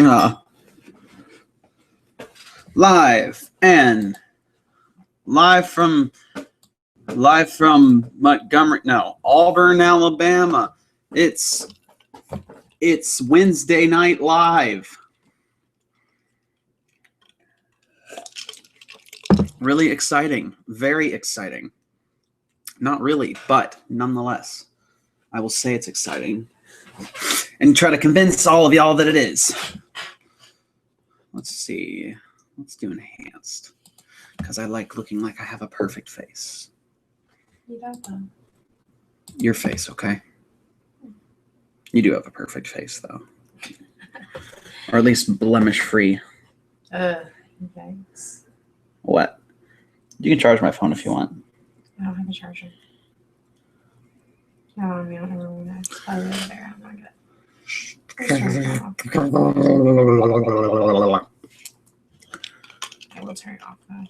Uh, live from Montgomery, no, Auburn, Alabama. It's Wednesday Night Live. Really exciting, very exciting. Not really, but nonetheless, I will say it's exciting and try to convince all of y'all that it is. Let's see. Let's do enhanced because I like looking like I have a perfect face. You don't though. Your face, okay? You do have a perfect face, though. Or at least blemish-free. Thanks. What? You can charge my phone if you want. I don't have a charger. No, I don't have a room. It's probably over there. I'm not good. I will turn it off, though.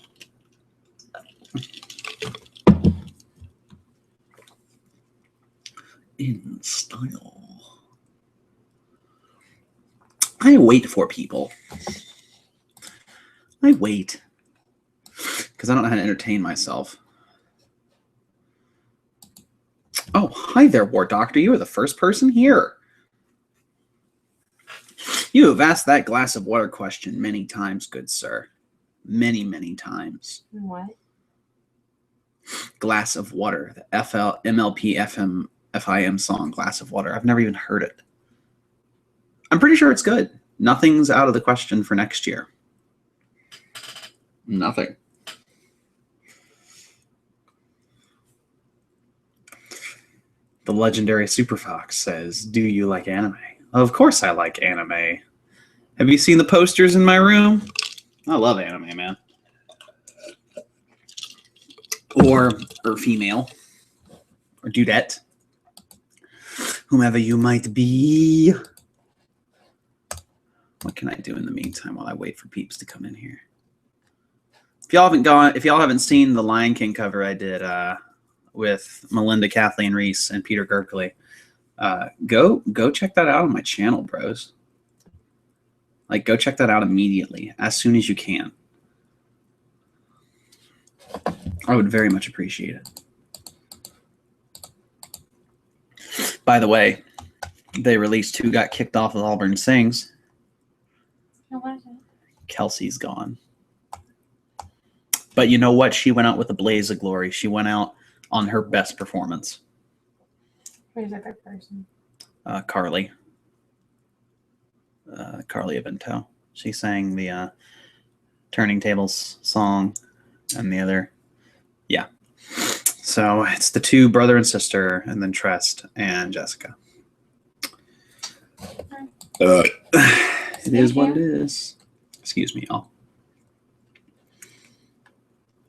In style. I wait for people. I wait. Because I don't know how to entertain myself. Oh, hi there, War Doctor. You are the first person here. You have asked that glass of water question many times, good sir. Many, many times. What? Glass of Water. The MLP FIM song, Glass of Water. I've never even heard it. I'm pretty sure it's good. Nothing's out of the question for next year. Nothing. The legendary Super Fox says, do you like anime? Of course I like anime. Have you seen the posters in my room? I love anime, man. Or female. Or dudette. Whomever you might be. What can I do in the meantime while I wait for peeps to come in here? If y'all haven't seen the Lion King cover I did with Melinda Kathleen Reese and Peter Gerkley, go check that out on my channel, bros. Like, go check that out immediately, as soon as you can. I would very much appreciate it. By the way, they released Who Got Kicked Off of Auburn Sings. How was it? Kelsey's gone. But you know what? She went out with a blaze of glory. She went out on her best performance. Who's that third person? Carly. Carly Avento. She sang the Turning Tables song and the other. Yeah. So it's the two, brother and sister, and then Trest and Jessica. It is what it is. Excuse me, y'all.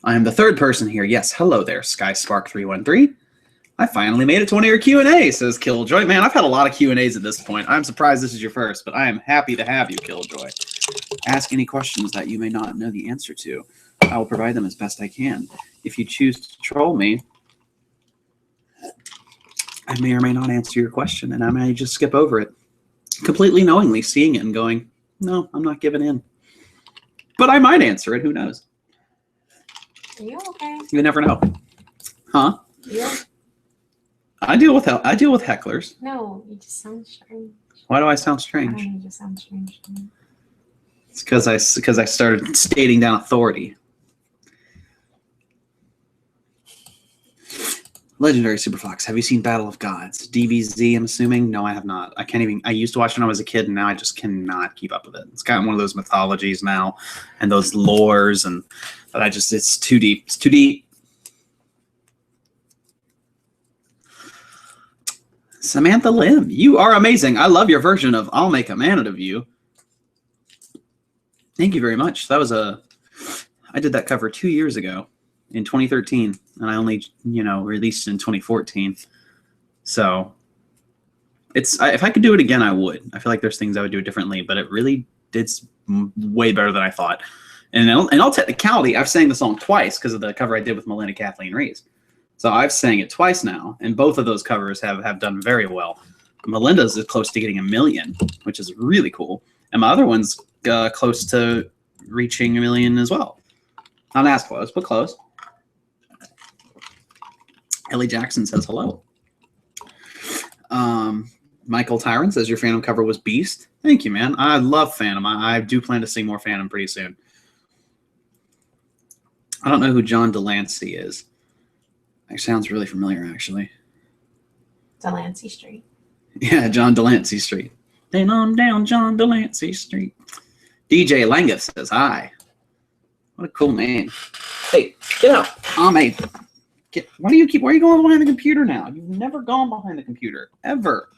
I am the third person here. Yes, hello there, SkySpark313. I finally made it to one of your Q&A, says Killjoy. Man, I've had a lot of Q&As at this point. I'm surprised this is your first, but I am happy to have you, Killjoy. Ask any questions that you may not know the answer to. I will provide them as best I can. If you choose to troll me, I may or may not answer your question, and I may just skip over it, completely knowingly seeing it and going, no, I'm not giving in. But I might answer it. Who knows? Are you okay? You never know. Huh? Yeah. I deal with hecklers. No, you just sound strange. Why do I sound strange? I don't know, you just sound strange to me. It's because I started stating down authority. Legendary Super Fox. Have you seen Battle of Gods? DBZ, I'm assuming? No, I have not. I can't even. I used to watch it when I was a kid, and now I just cannot keep up with it. It's gotten one of those mythologies now, and those lores, and but it's too deep. It's too deep. Samantha Lim, you are amazing. I love your version of I'll Make a Man Out of You. Thank you very much. That was I did that cover 2 years ago in 2013, and I only, released it in 2014. So if I could do it again, I would. I feel like there's things I would do differently, but it really did way better than I thought. And in all technicality, I've sang the song twice because of the cover I did with Melinda Kathleen Reese. So I've sang it twice now, and both of those covers have done very well. Melinda's is close to getting 1 million, which is really cool. And my other one's close to reaching 1 million as well. Not as close, but close. Ellie Jackson says hello. Michael Tyron says your Phantom cover was beast. Thank you, man. I love Phantom. I do plan to sing more Phantom pretty soon. I don't know who John Delancey is. It sounds really familiar, actually. Delancey Street. Yeah, John Delancey Street. Then on down John Delancey Street. DJ Langeth says hi. What a cool name. Hey, get out. Why are you going behind the computer now? You've never gone behind the computer. Ever.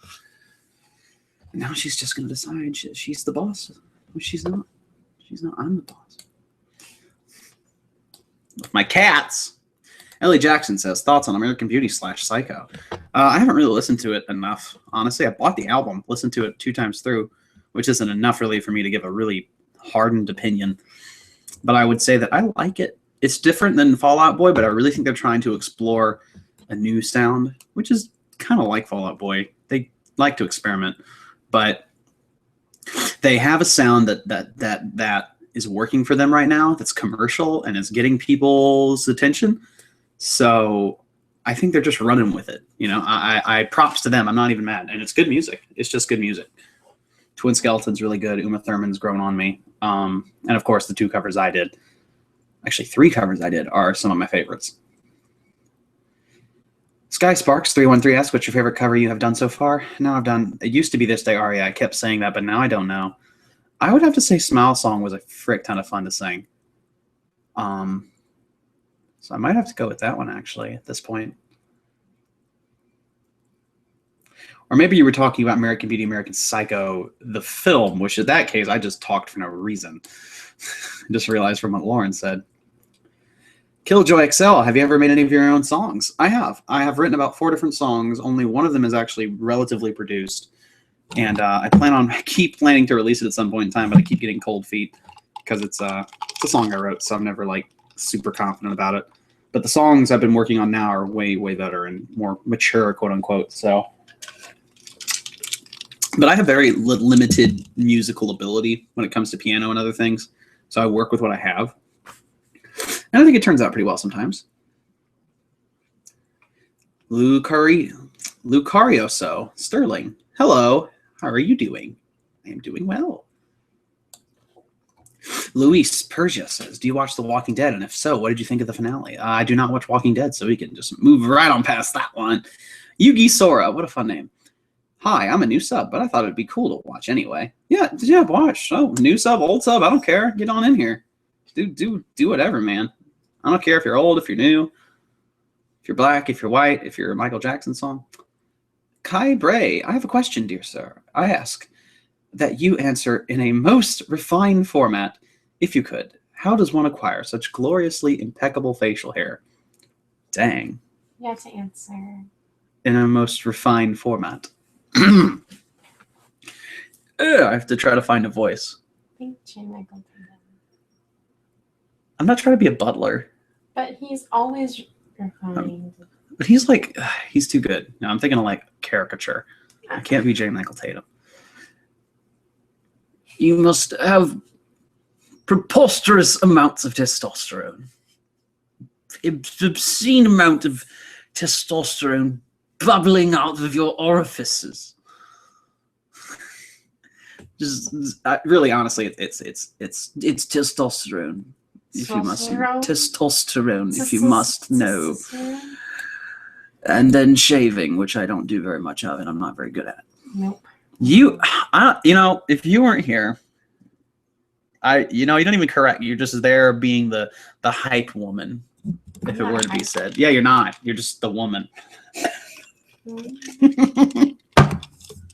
Now she's just going to decide she's the boss. Well, she's not. She's not. I'm the boss. With my cats. Ellie Jackson says, thoughts on American Beauty / Psycho. I haven't really listened to it enough. Honestly, I bought the album, listened to it 2 times through, which isn't enough really for me to give a really hardened opinion. But I would say that I like it. It's different than Fall Out Boy, but I really think they're trying to explore a new sound, which is kind of like Fall Out Boy. They like to experiment, but they have a sound that is working for them right now, that's commercial and is getting people's attention. So I think they're just running with it. You know, I props to them. I'm not even mad. And it's good music. It's just good music. Twin Skeleton's really good. Uma Thurman's grown on me. And of course, the 2 covers I did, actually 3 covers I did, are some of my favorites. Sky Sparks 313 asks, what's your favorite cover you have done so far? Now I've done, it used to be This Day Aria. I kept saying that, but now I don't know. I would have to say Smile Song was a frick ton of fun to sing. So I might have to go with that one, actually, at this point. Or maybe you were talking about American Beauty, American Psycho, the film, which in that case, I just talked for no reason. I just realized from what Lauren said. Killjoy XL, have you ever made any of your own songs? I have. I have written about 4 different songs. Only one of them is actually relatively produced. And I keep planning to release it at some point in time, but I keep getting cold feet because it's a song I wrote, so I'm never like super confident about it. But the songs I've been working on now are way, way better and more mature, quote unquote. So, but I have very limited musical ability when it comes to piano and other things. So I work with what I have. And I think it turns out pretty well sometimes. Lucarioso Sterling. Hello. How are you doing? I am doing well. Luis Persia says, do you watch The Walking Dead? And if so, what did you think of the finale? I do not watch Walking Dead, so we can just move right on past that one. Yugi Sora. What a fun name. Hi, I'm a new sub, but I thought it'd be cool to watch anyway. Yeah, watch. Oh, new sub, old sub, I don't care. Get on in here. Do whatever, man. I don't care if you're old, if you're new, if you're black, if you're white, if you're a Michael Jackson song. Kai Bray, I have a question, dear sir. I ask that you answer in a most refined format, if you could. How does one acquire such gloriously impeccable facial hair? Dang. You have to answer. In a most refined format. I have to try to find a voice. I think J. Michael did that. I'm not trying to be a butler. But he's always refined. But he's like, he's too good. No, I'm thinking of like caricature. I can't be J. Michael Tatum. You must have preposterous amounts of testosterone. Obscene amount of testosterone bubbling out of your orifices. Just really, honestly, it's testosterone. If you must testosterone, if you must know. And then shaving, which I don't do very much of, and I'm not very good at. Nope. You know, if you weren't here, you don't even correct. You're just there being the hype woman, if it were to be said. Yeah, you're not. You're just the woman.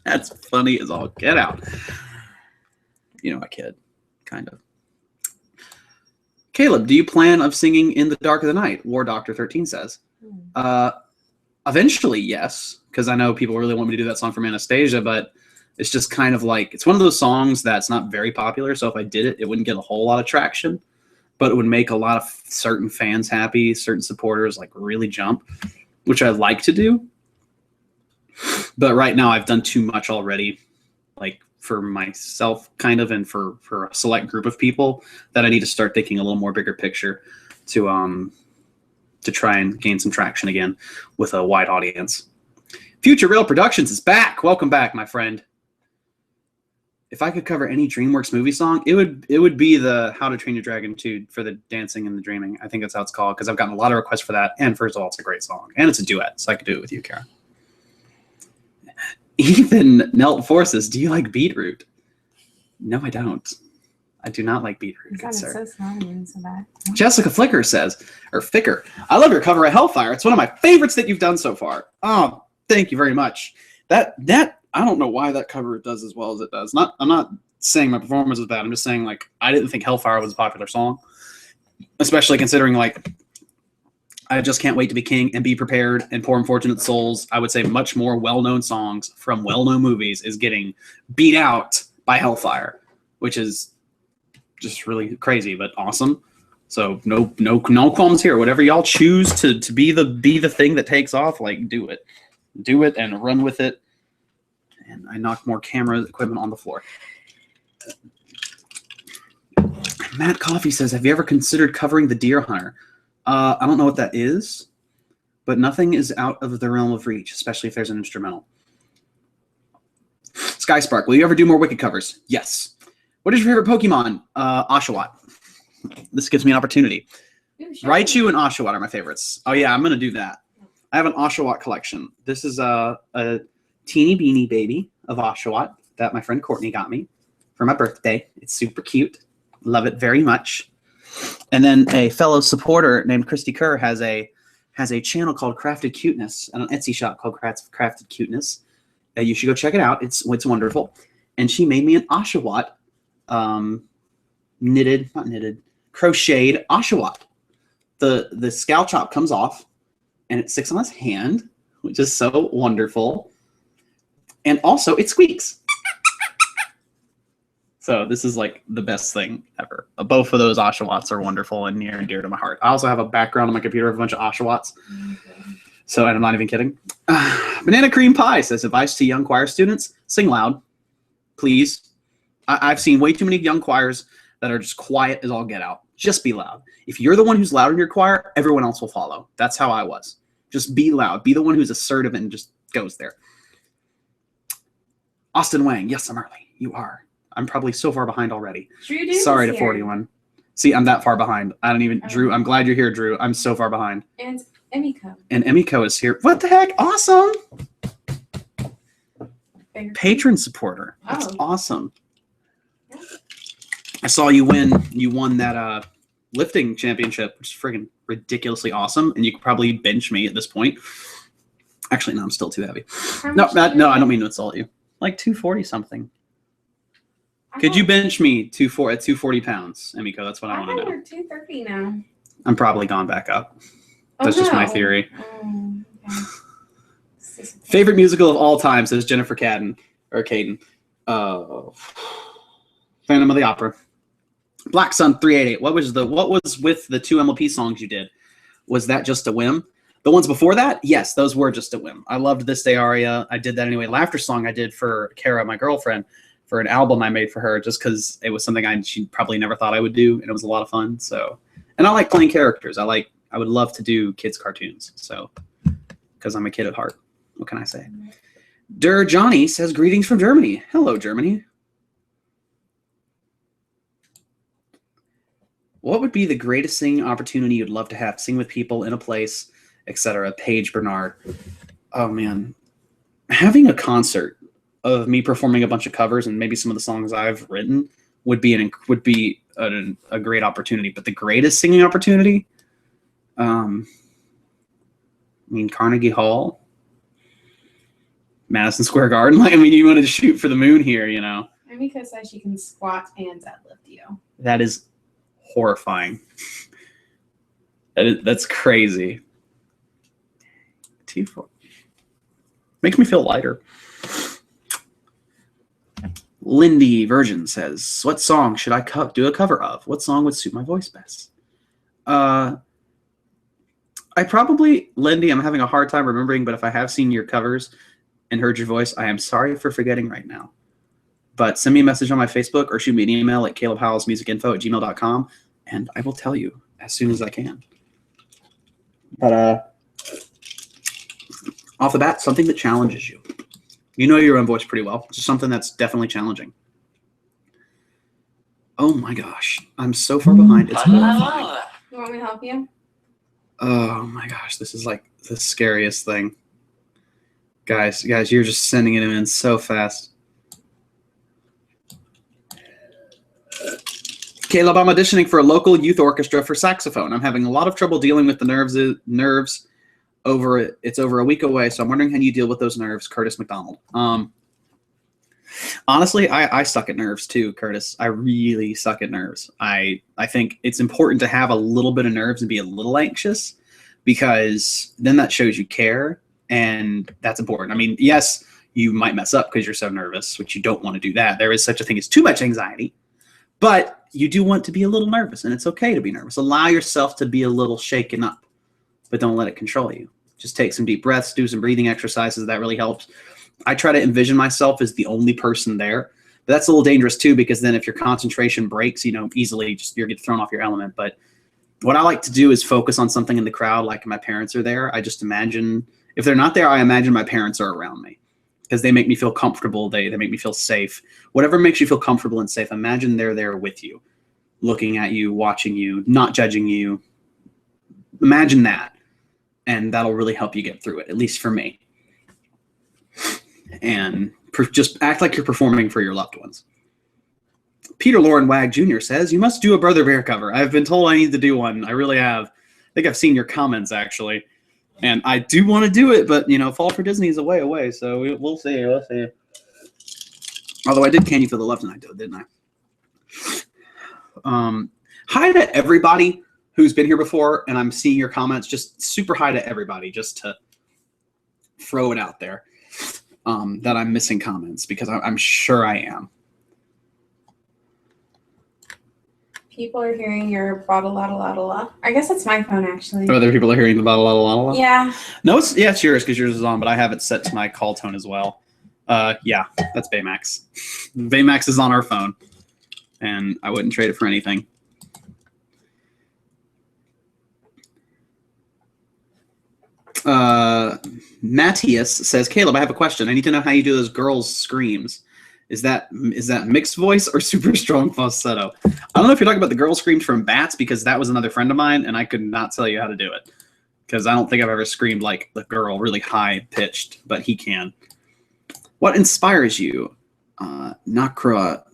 That's funny as all get out. You know, a kid, kind of. Caleb, do you plan of singing In the Dark of the Night? War Doctor 13 says. Eventually, yes, because I know people really want me to do that song from Anastasia, but it's just kind of like, it's one of those songs that's not very popular, so if I did it, it wouldn't get a whole lot of traction, but it would make a lot of certain fans happy, certain supporters like really jump, which I like to do. But right now I've done too much already, like for myself kind of, and for a select group of people, that I need to start thinking a little more bigger picture to try and gain some traction again with a wide audience. Future Real Productions is back. Welcome back, my friend. If I could cover any DreamWorks movie song, it would be the How to Train Your Dragon 2 for the dancing and the dreaming. I think that's how it's called, because I've gotten a lot of requests for that. And first of all, it's a great song. And it's a duet, so I could do it with you, Kara. Ethan Nelt Forces, do you like beetroot? No, I don't. I do not like beetroot, good sir. So smiling, so bad. Jessica Flicker says, or Ficker, I love your cover of Hellfire. It's one of my favorites that you've done so far. Oh, thank you very much. That I don't know why that cover does as well as it does. I'm not saying my performance is bad. I'm just saying, like, I didn't think Hellfire was a popular song, especially considering, like, I Just Can't Wait to Be King and Be Prepared and Poor Unfortunate Souls. I would say much more well-known songs from well-known movies is getting beat out by Hellfire, which is just really crazy, but awesome. So no qualms here. Whatever y'all choose to be the thing that takes off, like, do it and run with it. And I knocked more camera equipment on the floor. Matt Coffey says, have you ever considered covering The Deer Hunter? I don't know what that is, but nothing is out of the realm of reach, especially if there's an instrumental. Skyspark, will you ever do more Wicked covers? Yes. What is your favorite Pokemon? Oshawott. This gives me an opportunity. Raichu and Oshawott are my favorites. Oh yeah, I'm going to do that. I have an Oshawott collection. This is a teeny beanie baby of Oshawott that my friend Courtney got me for my birthday. It's super cute. Love it very much. And then a fellow supporter named Christy Kerr has a channel called Crafted Cuteness and an Etsy shop called Crafted Cuteness. You should go check it out. It's wonderful. And she made me an Oshawott crocheted Oshawott. The scalp chop comes off and it sticks on his hand, which is so wonderful. And also it squeaks. So this is like the best thing ever. Both of those Oshawotts are wonderful and near and dear to my heart. I also have a background on my computer of a bunch of Oshawotts. So, and I'm not even kidding. Banana Cream Pie says, advice to young choir students, sing loud, please. I've seen way too many young choirs that are just quiet as all get out. Just be loud. If you're the one who's loud in your choir, everyone else will follow. That's how I was. Just be loud. Be the one who's assertive and just goes there. Austin Wang, yes, I'm early. You are. I'm probably so far behind already. Sorry to 41. See, I'm that far behind. I don't even, Drew, I'm glad you're here, Drew. I'm so far behind. And Emiko. And Emiko is here. What the heck? Awesome. Patron supporter. That's awesome. Yeah. I saw you won that lifting championship, which is friggin' ridiculously awesome. And you could probably bench me at this point. Actually, no, I'm still too heavy. No, I don't mean to insult you. Like 240 something. Could you bench me at 240 pounds, Emiko? That's what I want to know. You're 230 now. I'm probably gone back up. That's just my theory. Okay. Favorite musical of all time, says Jennifer Caden. Phantom of the Opera. Black Sun 388. What was with the 2 MLP songs you did? Was that just a whim? The ones before that, yes, those were just a whim. I loved This Day Aria. I did that anyway. Laughter Song I did for Kara, my girlfriend, for an album I made for her, just because it was something she probably never thought I would do, and it was a lot of fun. So, and I like playing characters. I would love to do kids cartoons. So, because I'm a kid at heart. What can I say? Der Johnny says, greetings from Germany. Hello, Germany. What would be the greatest singing opportunity you'd love to have? Sing with people in a place, etc. Paige Bernard. Oh man, having a concert of me performing a bunch of covers and maybe some of the songs I've written would be a great opportunity. But the greatest singing opportunity, I mean, Carnegie Hall, Madison Square Garden. Like, I mean, you want to shoot for the moon here, you know? Emiko says she can squat and deadlift you. That is horrifying. That's crazy. 240 makes me feel lighter. Lindy Virgin says, what song should I do a cover of? What song would suit my voice best? Lindy, I'm having a hard time remembering, but if I have seen your covers and heard your voice, I am sorry for forgetting right now. But send me a message on my Facebook or shoot me an email at calebhowellsmusicinfo@gmail.com, and I will tell you as soon as I can. But off the bat, something that challenges you. You know your own voice pretty well. It's something that's definitely challenging. Oh my gosh, I'm so far behind. It's horrifying. You want me to help you? Oh my gosh, this is like the scariest thing. Guys, you're just sending it in so fast. Caleb, I'm auditioning for a local youth orchestra for saxophone. I'm having a lot of trouble dealing with the nerves over it. It's over a week away, so I'm wondering how you deal with those nerves, Curtis McDonald. Honestly, I suck at nerves too, Curtis. I really suck at nerves. I think it's important to have a little bit of nerves and be a little anxious, because then that shows you care, and that's important. I mean, yes, you might mess up because you're so nervous, which you don't want to do that. There is such a thing as too much anxiety, but you do want to be a little nervous, and it's okay to be nervous. Allow yourself to be a little shaken up, but don't let it control you. Just take some deep breaths, do some breathing exercises. That really helps. I try to envision myself as the only person there, but that's a little dangerous too, because then if your concentration breaks, easily you get thrown off your element. But what I like to do is focus on something in the crowd, like my parents are there. I just imagine, if they're not there, I imagine my parents are around me, because they make me feel comfortable. They make me feel safe. Whatever makes you feel comfortable and safe, imagine they're there with you, looking at you, watching you, not judging you. Imagine that, and that'll really help you get through it, at least for me. And just act like you're performing for your loved ones. Peter Lauren Wag Jr. says, you must do a Brother Bear cover. I've been told I need to do one. I really have. I think I've seen your comments, actually. And I do want to do it, but, Fall for Disney is a way away, so we'll see. We'll see. Although I did Can You Feel the Love Tonight, though, didn't I? Hi to everybody who's been here before, and I'm seeing your comments. Just super hi to everybody, just to throw it out there. That I'm missing comments, because I'm sure I am. People are hearing your bottle, la. I guess it's my phone, actually. Other people are hearing the bottle, la. Yeah. No, it's yours, because yours is on, but I have it set to my call tone as well. Yeah, that's Baymax. Baymax is on our phone, and I wouldn't trade it for anything. Matthias says, Caleb, I have a question. I need to know how you do those girls' screams. Is that mixed voice or super strong falsetto? I don't know if you're talking about the girl screams from Bats, because that was another friend of mine, and I could not tell you how to do it, because I don't think I've ever screamed like the girl, really high pitched, but he can. What inspires you? Nakrumor,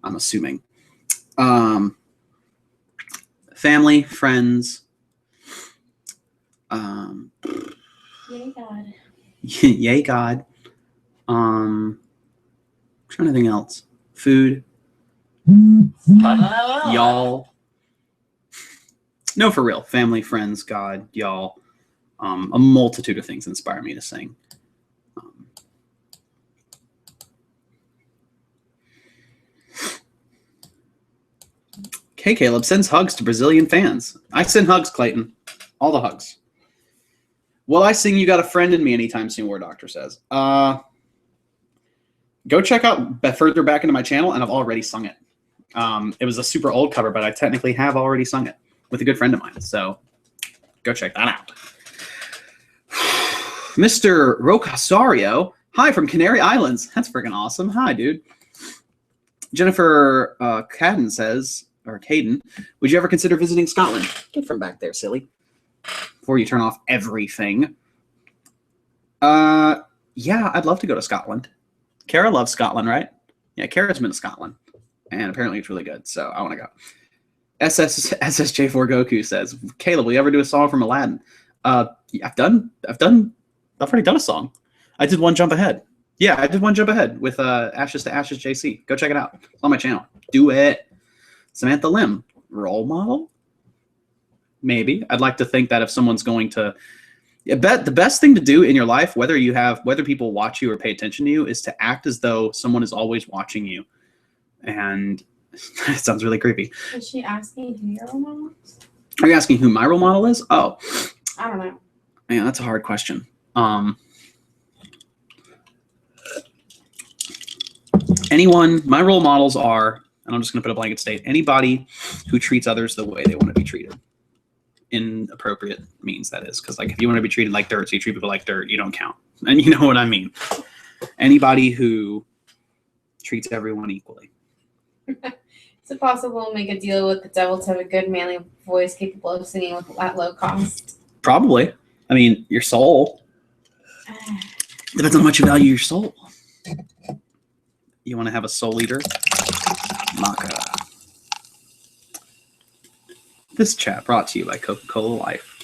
I'm assuming. Family, friends. Yay, God. Yay, God. I'm trying to think else. Food. Y'all. No, for real. Family, friends, God, y'all. A multitude of things inspire me to sing. Okay, Caleb sends hugs to Brazilian fans. I send hugs, Clayton. All the hugs. Will I sing You Got a Friend in Me anytime soon, War Doctor says. Go check out further back into my channel, and I've already sung it. It was a super old cover, but I technically have already sung it with a good friend of mine. So go check that out. Mr. Rocasario. Hi from Canary Islands. That's freaking awesome. Hi, dude. Jennifer Cadden says, or Caden, would you ever consider visiting Scotland? Get from back there, silly. Before you turn off everything. Yeah, I'd love to go to Scotland. Kara loves Scotland, right? Yeah, Kara's been to Scotland, and apparently it's really good, so I want to go. SSJ4 Goku says, Caleb, will you ever do a song from Aladdin? I've already done a song. I did One Jump Ahead. Yeah, I did One Jump Ahead with Ashes to Ashes JC. Go check it out. It's on my channel. Do it. Samantha Lim, role model? Maybe. I'd like to think that if someone's going to, the best thing to do in your life, whether people watch you or pay attention to you, is to act as though someone is always watching you. And it sounds really creepy. Is she asking who your role model is? Are you asking who my role model is? Oh. I don't know. Man, that's a hard question. anyone, my role models are, and I'm just going to put a blanket state, anybody who treats others the way they want to be treated. In appropriate means, that is. Because like if you want to be treated like dirt, so you treat people like dirt, you don't count. And you know what I mean. Anybody who treats everyone equally. Is it possible to make a deal with the devil to have a good manly voice capable of singing at low cost? Probably. I mean, your soul. Depends on how much you value your soul. You want to have a soul eater? Maca. This chat brought to you by Coca-Cola Life.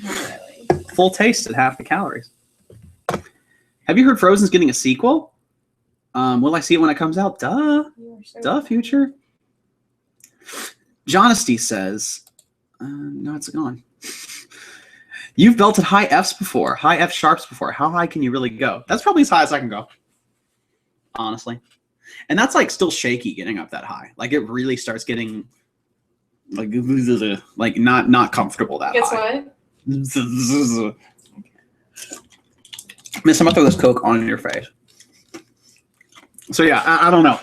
Not really. Full taste at half the calories. Have you heard Frozen's getting a sequel? Will I see it when it comes out? Duh. Duh, future. Jonesty says, no, it's gone. You've belted high Fs before, high F sharps before. How high can you really go? That's probably as high as I can go, honestly. And that's like still shaky getting up that high. Like it really starts getting like not comfortable that Guess high. what? Miss, I'm gonna throw this Coke on your face. So yeah, I don't know.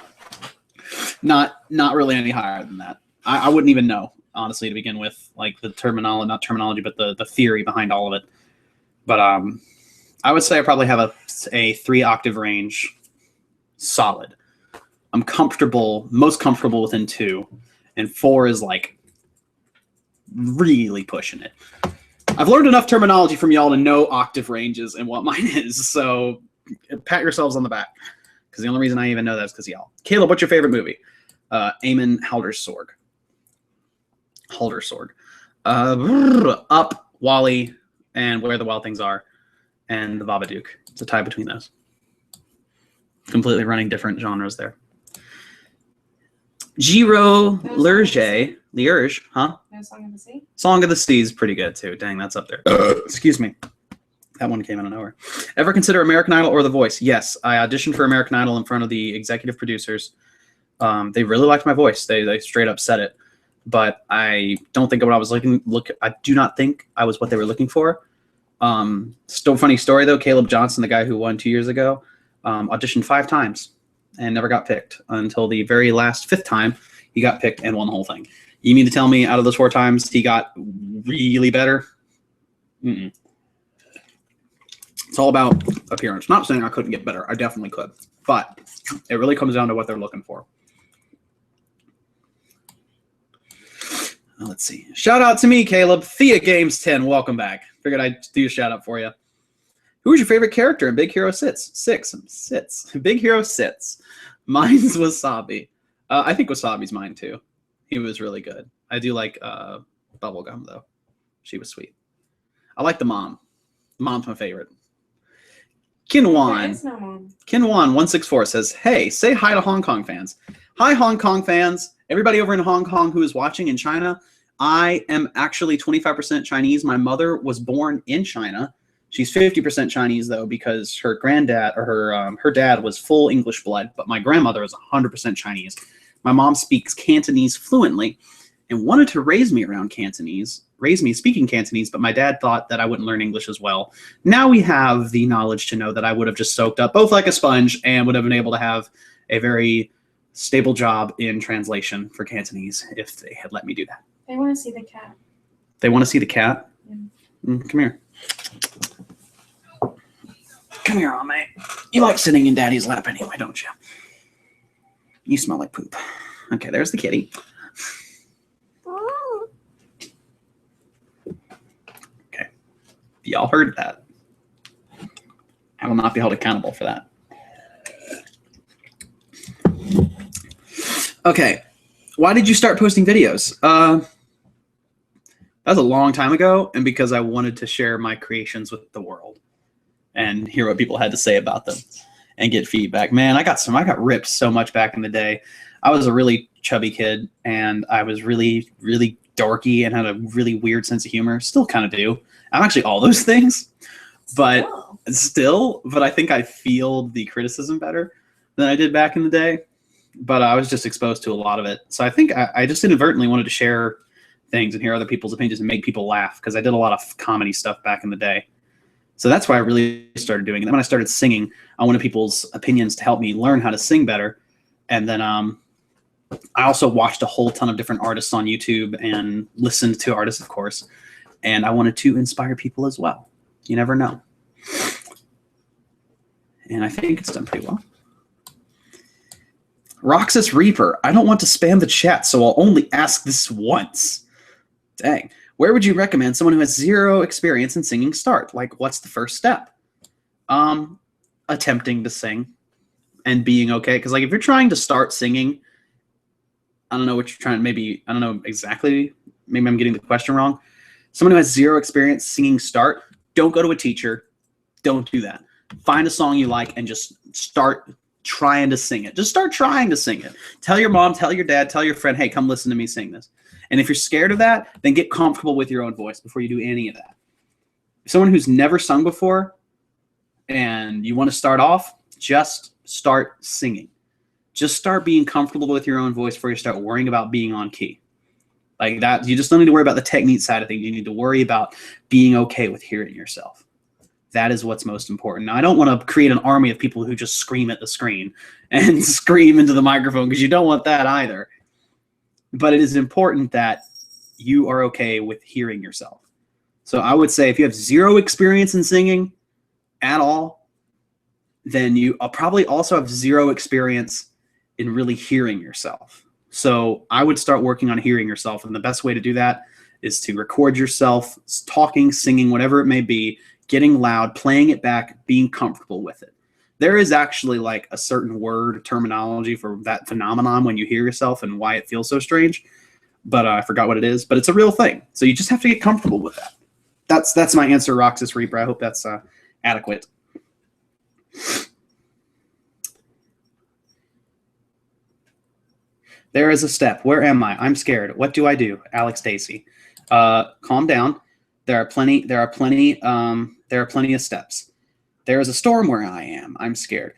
Not really any higher than that. I wouldn't even know, honestly, to begin with, like the terminology, not terminology, but the theory behind all of it. But I would say I probably have a 3-octave range solid. I'm comfortable, most comfortable within 2, and 4 is like really pushing it. I've learned enough terminology from y'all to know octave ranges and what mine is, so pat yourselves on the back, because the only reason I even know that is because y'all. Caleb, what's your favorite movie? Eamon Haldersorg. Up, Wally, and Where the Wild Things Are, and The Babadook. It's a tie between those. Completely running different genres there. Giro Lierge, huh? No Song of the Sea? Song of the Sea is pretty good too. Dang, that's up there. Excuse me. That one came out of nowhere. Ever consider American Idol or The Voice? Yes, I auditioned for American Idol in front of the executive producers. They really liked my voice. They straight up said it. But I don't think what I was I do not think I was what they were looking for. Still funny story though. Caleb Johnson, the guy who won 2 years ago, auditioned 5 times and never got picked until the very last 5th time he got picked and won the whole thing. You mean to tell me out of those 4 times he got really better? Mm-mm. It's all about appearance. Not saying I couldn't get better. I definitely could. But it really comes down to what they're looking for. Let's see. Shout out to me, Caleb. Thea Games 10. Welcome back. Figured I'd do a shout out for you. Who was your favorite character in Big Hero 6? Big Hero 6. Mine's Wasabi. I think Wasabi's mine too. He was really good. I do like Bubblegum though. She was sweet. I like the mom. Mom's my favorite. Kinwan. No mom. Kinwan164 says, hey, say hi to Hong Kong fans. Hi, Hong Kong fans. Everybody over in Hong Kong who is watching in China, I am actually 25% Chinese. My mother was born in China. She's 50% Chinese, though, because her granddad or her dad was full English blood, but my grandmother is 100% Chinese. My mom speaks Cantonese fluently and wanted to raise me speaking Cantonese, but my dad thought that I wouldn't learn English as well. Now we have the knowledge to know that I would have just soaked up both like a sponge and would have been able to have a very stable job in translation for Cantonese if they had let me do that. They want to see the cat. They want to see the cat? Yeah. Come here. Come here, all mate. You like sitting in Daddy's lap anyway, don't you? You smell like poop. Okay, there's the kitty. Okay. Y'all heard that. I will not be held accountable for that. Okay. Why did you start posting videos? That was a long time ago, and because I wanted to share my creations with the world and hear what people had to say about them and get feedback. Man, I got ripped so much back in the day. I was a really chubby kid, and I was really, really dorky and had a really weird sense of humor. Still kind of do. I'm actually all those things, but I think I feel the criticism better than I did back in the day. But I was just exposed to a lot of it. So I think I just inadvertently wanted to share things and hear other people's opinions and make people laugh, because I did a lot of comedy stuff back in the day. So that's why I really started doing it. And then when I started singing, I wanted people's opinions to help me learn how to sing better. And then I also watched a whole ton of different artists on YouTube and listened to artists, of course. And I wanted to inspire people as well. You never know. And I think it's done pretty well. Roxas Reaper, I don't want to spam the chat, so I'll only ask this once. Dang. Where would you recommend someone who has zero experience in singing start? Like, what's the first step? Attempting to sing and being okay. Because, like, if you're trying to start singing, I don't know what you're trying, maybe, I don't know exactly, maybe I'm getting the question wrong. Someone who has zero experience singing start, don't go to a teacher. Don't do that. Find a song you like and just start trying to sing it. Just start trying to sing it. Tell your mom, tell your dad, tell your friend, hey, come listen to me sing this. And if you're scared of that, then get comfortable with your own voice before you do any of that. Someone who's never sung before and you want to start off, just start singing. Just start being comfortable with your own voice before you start worrying about being on key. Like that, you just don't need to worry about the technique side of things. You need to worry about being okay with hearing yourself. That is what's most important. Now, I don't want to create an army of people who just scream at the screen and scream into the microphone, because you don't want that either. But it is important that you are okay with hearing yourself. So I would say if you have zero experience in singing at all, then you probably also have zero experience in really hearing yourself. So I would start working on hearing yourself. And the best way to do that is to record yourself talking, singing, whatever it may be, getting loud, playing it back, being comfortable with it. There is actually like a certain word terminology for that phenomenon when you hear yourself and why it feels so strange. But I forgot what it is, but it's a real thing. So you just have to get comfortable with that. That's my answer, Roxas Reaper. I hope that's adequate. There is a step. Where am I? I'm scared. What do I do? Alex Dacey. Calm down. There are plenty of steps. There is a storm where I am. I'm scared.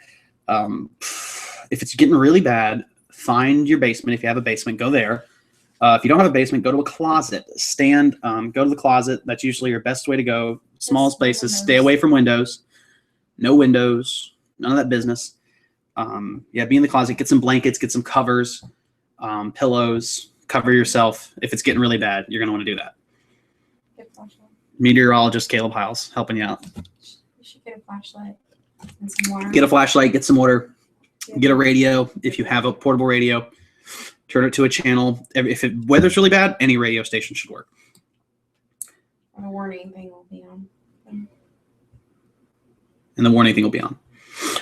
If it's getting really bad, find your basement. If you have a basement, go there. If you don't have a basement, go to a closet. Go to the closet. That's usually your best way to go. Smallest places. Stay away from windows. No windows. None of that business. Be in the closet. Get some blankets. Get some covers. Pillows. Cover yourself. If it's getting really bad, you're going to want to do that. Get a flashlight. Meteorologist Caleb Hyles helping you out. You should get a flashlight and some water. Get a flashlight. Get some water. Get a radio if you have a portable radio. Turn it to a channel. If weather's really bad, any radio station should work. And a warning thing will be on. And the warning thing will be on.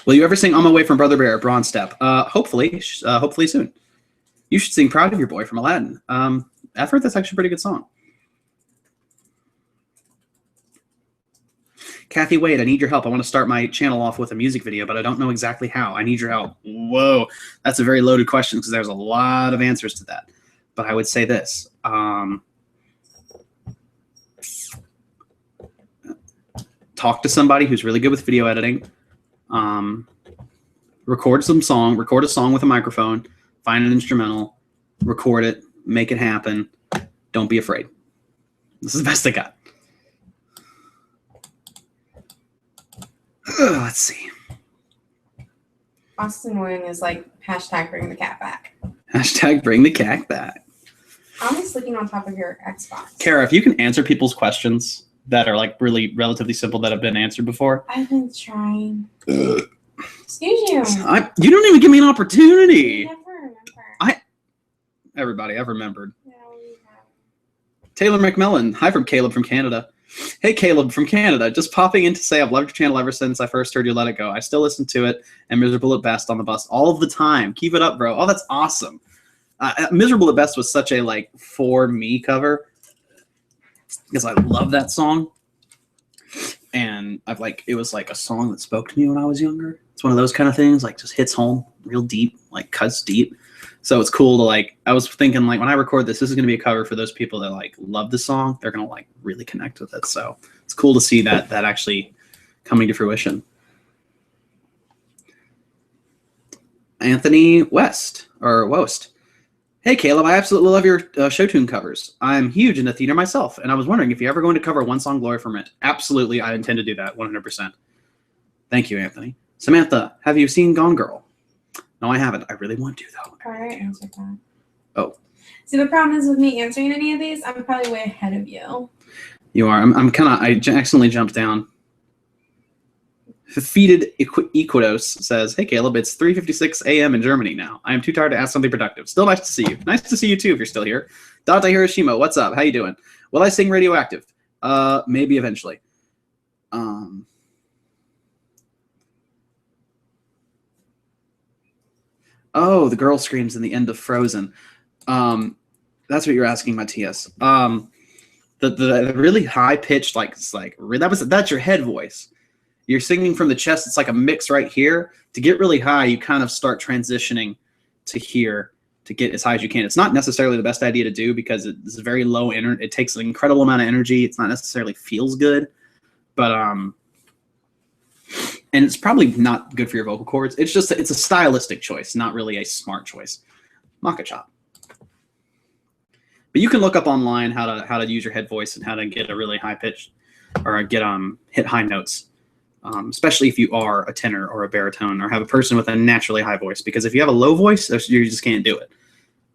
Will you ever sing "On My Way" from Brother Bear, Bronze Step? Hopefully soon. You should sing "Proud of Your Boy" from Aladdin. I've heard that's actually a pretty good song. Kathy Wade, I need your help. I want to start my channel off with a music video, but I don't know exactly how. I need your help. Whoa, that's a very loaded question because there's a lot of answers to that. But I would say this. Talk to somebody who's really good with video editing. Record a song with a microphone. Find an instrumental. Record it. Make it happen. Don't be afraid. This is the best I got. Let's see. Austin Wing is like #bring the cat back. #bring the cat back. I'm just looking on top of your Xbox. Kara, if you can answer people's questions that are like really relatively simple that have been answered before. I've been trying. Excuse you. You don't even give me an opportunity. I never remember. Everybody, I've remembered. No, you haven't. Taylor McMillan. Hi from Caleb from Canada. Hey, Caleb from Canada. Just popping in to say I've loved your channel ever since I first heard you Let It Go. I still listen to it and Miserable at Best on the bus all of the time. Keep it up, bro. Oh, that's awesome. Miserable at Best was such a like for me cover because I love that song. And it was like a song that spoke to me when I was younger. It's one of those kind of things, like just hits home real deep, like cuts deep. So it's cool to I was thinking when I record this is going to be a cover for those people that love the song. They're going to really connect with it. So it's cool to see that actually coming to fruition. Anthony Wost. Hey, Caleb, I absolutely love your show tune covers. I'm huge into theater myself, and I was wondering if you're ever going to cover One Song Glory from it. Absolutely, I intend to do that 100%. Thank you, Anthony. Samantha, have you seen Gone Girl? No, I haven't. I really want to, though. Prior answer that. Oh. See, the problem is with me answering any of these, I'm probably way ahead of you. You are. I accidentally jumped down. Defeated Equidos says, "Hey Caleb, it's 3:56 a.m. in Germany now. I am too tired to ask something productive. Still nice to see you. Nice to see you too if you're still here. Dante Hiroshima, what's up? How you doing? Will I sing Radioactive? Maybe eventually. Oh, the girl screams in the end of Frozen. That's what you're asking, Matthias. The really high pitched that's your head voice. You're singing from the chest. It's like a mix right here. To get really high, you kind of start transitioning to here to get as high as you can. It's not necessarily the best idea to do because it's very low energy. It takes an incredible amount of energy. It's not necessarily feels good, but and it's probably not good for your vocal cords. It's a stylistic choice, not really a smart choice. Maka chop. But you can look up online how to use your head voice and how to get a really high pitch or get hit high notes. Especially if you are a tenor or a baritone or have a person with a naturally high voice, because if you have a low voice, you just can't do it.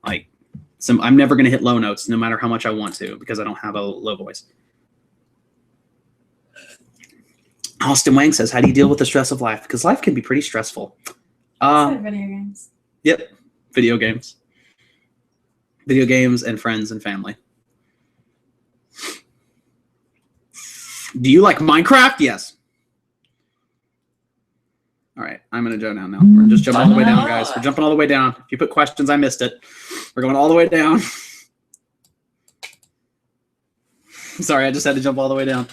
I'm never going to hit low notes no matter how much I want to because I don't have a low voice. Austin Wang says, "How do you deal with the stress of life?" Because life can be pretty stressful. Video games. Yep, video games and friends and family. Do you like Minecraft? Yes. All right, I'm going to go down now. We're just jumping all the way down, guys. We're jumping all the way down. If you put questions, I missed it. We're going all the way down. Sorry, I just had to jump all the way down.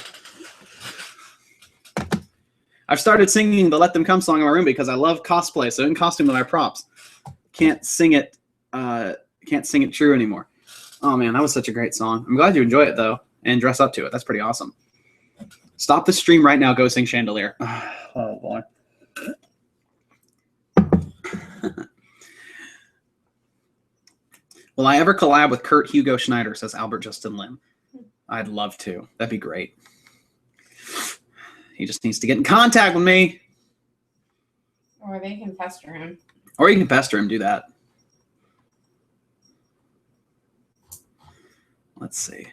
I've started singing the Let Them Come song in my room because I love cosplay, so in costume with my props. Can't sing it true anymore. Oh, man, that was such a great song. I'm glad you enjoy it, though, and dress up to it. That's pretty awesome. Stop the stream right now. Go sing Chandelier. Oh, boy. Will I ever collab with Kurt Hugo Schneider, says Albert Justin Lim. I'd love to. That'd be great. He just needs to get in contact with me. Or they can pester him. Or you can pester him, do that. Let's see.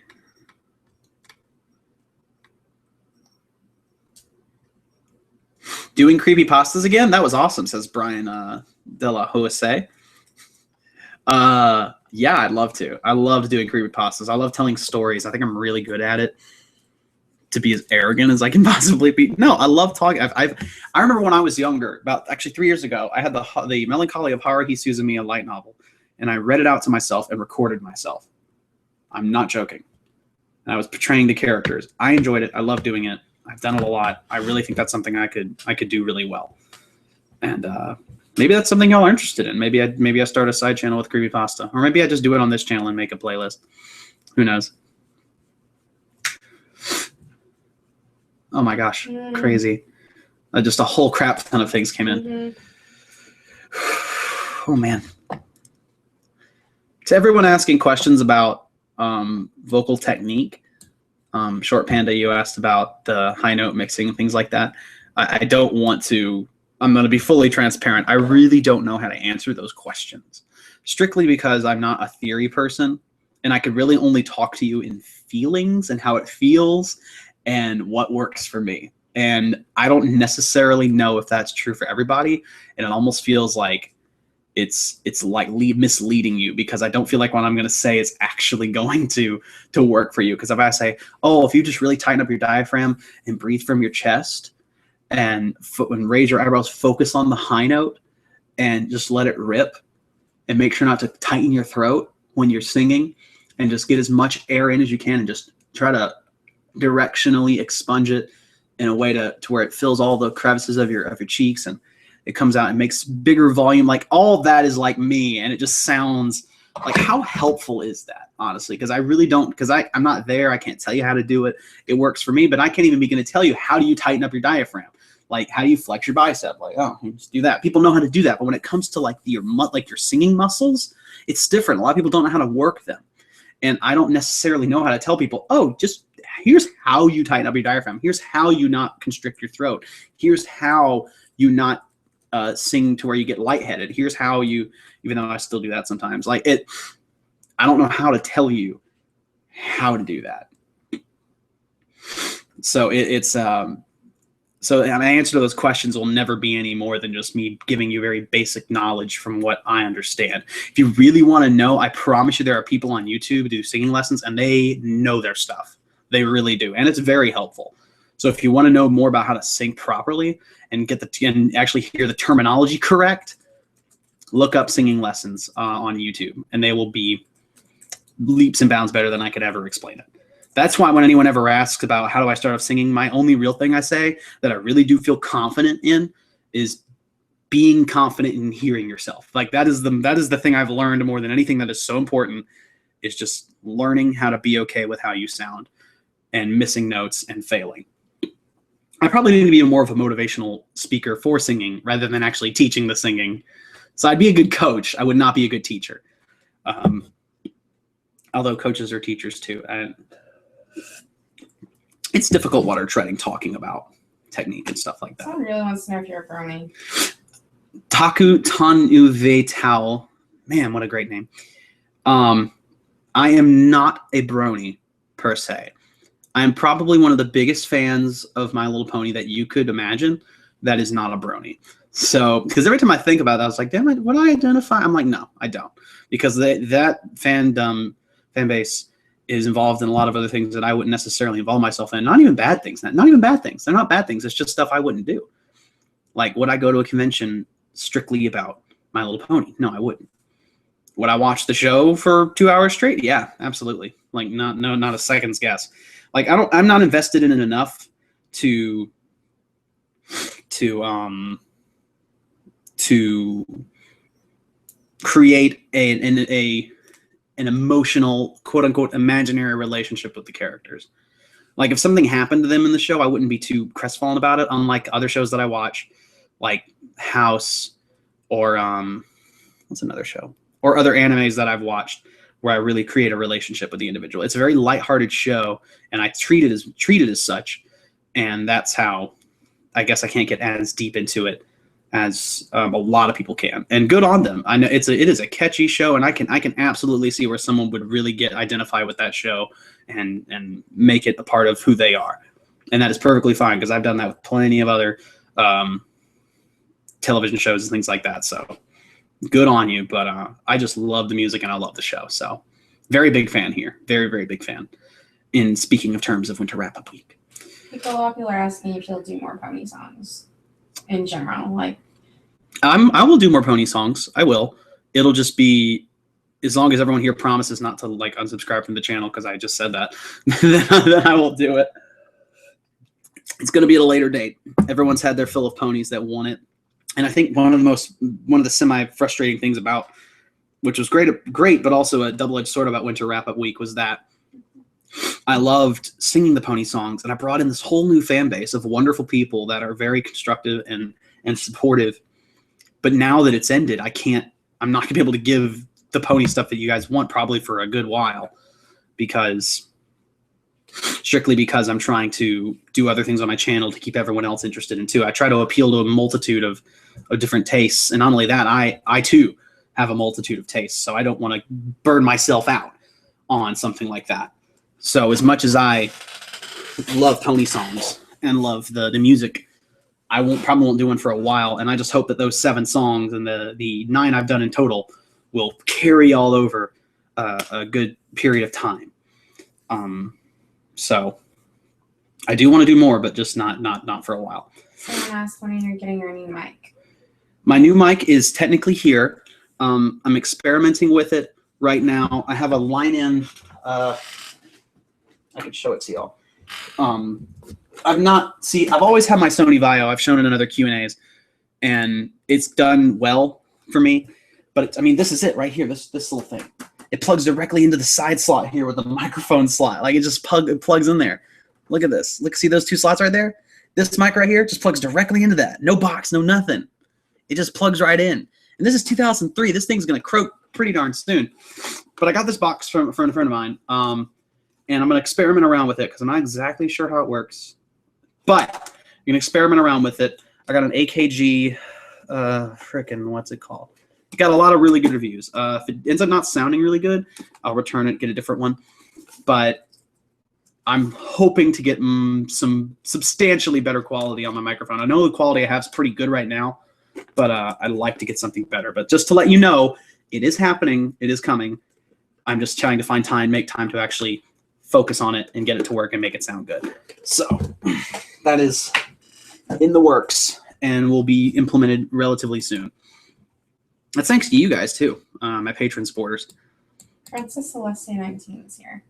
Doing creepypastas again? That was awesome, says Brian De La Jose. Yeah, I'd love to. I love doing creepypastas. I love telling stories. I think I'm really good at it. To be as arrogant as I can possibly be. No, I love talking. I remember when I was younger, about actually 3 years ago, I had the Melancholy of Haruhi Suzumiya light novel, and I read it out to myself and recorded myself. I'm not joking. And I was portraying the characters. I enjoyed it. I love doing it. I've done it a lot. I really think that's something I could do really well. And maybe that's something y'all are interested in. Maybe I start a side channel with creepypasta, or maybe I just do it on this channel and make a playlist. Who knows? Oh my gosh, crazy. Just a whole crap ton of things came in. Oh man. To everyone asking questions about vocal technique, Short Panda, you asked about the high note mixing and things like that. I don't want to, I'm going to be fully transparent. I really don't know how to answer those questions, strictly because I'm not a theory person, and I could really only talk to you in feelings and how it feels and what works for me. And I don't necessarily know if that's true for everybody, and it almost feels like it's like misleading you, because I don't feel like what I'm going to say is actually going to work for you. Because if I say, oh, if you just really tighten up your diaphragm and breathe from your chest and raise your eyebrows, focus on the high note and just let it rip, and make sure not to tighten your throat when you're singing, and just get as much air in as you can, and just try to directionally expunge it in a way to where it fills all the crevices of your cheeks, and it comes out and makes bigger volume. Like, all that is like me, and it just sounds like, how helpful is that, honestly? Because I really don't, because I'm not there. I can't tell you how to do it. It works for me, but I can't even begin to tell you, how do you tighten up your diaphragm? Like, how do you flex your bicep? Like, oh, you just do that. People know how to do that, but when it comes to like your singing muscles, it's different. A lot of people don't know how to work them, and I don't necessarily know how to tell people, oh, just here's how you tighten up your diaphragm. Here's how you not constrict your throat. Here's how you not sing to where you get lightheaded. Here's how you, even though I still do that sometimes, like it, I don't know how to tell you how to do that. So so an answer to those questions will never be any more than just me giving you very basic knowledge from what I understand. If you really want to know, I promise you there are people on YouTube who do singing lessons and they know their stuff. They really do. And it's very helpful. So if you want to know more about how to sing properly and and actually hear the terminology correct, look up singing lessons on YouTube, and they will be leaps and bounds better than I could ever explain it. That's why when anyone ever asks about how do I start off singing, my only real thing I say that I really do feel confident in is being confident in hearing yourself. Like that is the thing I've learned more than anything that is so important, is just learning how to be okay with how you sound and missing notes and failing. I probably need to be more of a motivational speaker for singing rather than actually teaching the singing. So I'd be a good coach. I would not be a good teacher. Although coaches are teachers too. It's difficult water treading, talking about technique and stuff like that. Someone really wants to know if you're a brony. Taku Tanuve Tao. Man, what a great name. I am not a brony per se. I am probably one of the biggest fans of My Little Pony that you could imagine that is not a brony. So, because every time I think about that, I was like, damn it, would I identify? I'm like, no, I don't. Because that fan base is involved in a lot of other things that I wouldn't necessarily involve myself in. Not even bad things. Not even bad things. They're not bad things. It's just stuff I wouldn't do. Like, would I go to a convention strictly about My Little Pony? No, I wouldn't. Would I watch the show for 2 hours straight? Yeah, absolutely. Like, not a second's guess. Like, I'm not invested in it enough to create an emotional, quote unquote, imaginary relationship with the characters. Like if something happened to them in the show, I wouldn't be too crestfallen about it. Unlike other shows that I watch, like House or what's another show, or other animes that I've watched where I really create a relationship with the individual. It's a very lighthearted show, and I treat it as such. And that's how I guess I can't get as deep into it as a lot of people can, and good on them. I know it is a catchy show, and I can absolutely see where someone would really identify with that show and make it a part of who they are, and that is perfectly fine because I've done that with plenty of other television shows and things like that. So good on you, but I just love the music and I love the show. So very big fan here, very very big fan. In speaking of terms of Winter Wrap Up Week, A lot of people are asking if you'll do more pony songs. In general, like I will do more pony songs. I will. It'll just be as long as everyone here promises not to like unsubscribe from the channel because I just said that. then I will do it. It's going to be at a later date. Everyone's had their fill of ponies that want it, and I think one of the semi frustrating things about, which was great, but also a double-edged sword about Winter Wrap Up Week was that I loved singing the pony songs, and I brought in this whole new fan base of wonderful people that are very constructive and supportive. But now that it's ended, I'm not gonna be able to give the pony stuff that you guys want probably for a good while, strictly because I'm trying to do other things on my channel to keep everyone else interested in too. I try to appeal to a multitude of different tastes, and not only that, I too have a multitude of tastes, so I don't want to burn myself out on something like that. So as much as I love pony songs and love the music, I probably won't do one for a while. And I just hope that those 7 songs and the 9 I've done in total will carry all over a good period of time. So I do want to do more, but just not for a while. Someone asked when you're getting your new mic. My new mic is technically here. I'm experimenting with it right now. I have a line-in. I could show it to y'all. I've always had my Sony Vaio. I've shown it in other Q&As, and it's done well for me. But this is it right here. This little thing. It plugs directly into the side slot here with the microphone slot. Like it just plugs in there. Look at this. Look, see those 2 slots right there? This mic right here just plugs directly into that. No box, no nothing. It just plugs right in. And this is 2003. This thing's gonna croak pretty darn soon. But I got this box from a friend of mine. And I'm going to experiment around with it because I'm not exactly sure how it works. But I'm going to experiment around with it. I got an AKG frickin' what's it called? It got a lot of really good reviews. If it ends up not sounding really good, I'll return it, get a different one. But I'm hoping to get some substantially better quality on my microphone. I know the quality I have is pretty good right now, but I'd like to get something better. But just to let you know, it is happening. It is coming. I'm just trying to make time to actually focus on it and get it to work and make it sound good. So that is in the works and will be implemented relatively soon. That's thanks to you guys too, my patron supporters. Princess Celestia 19 is here.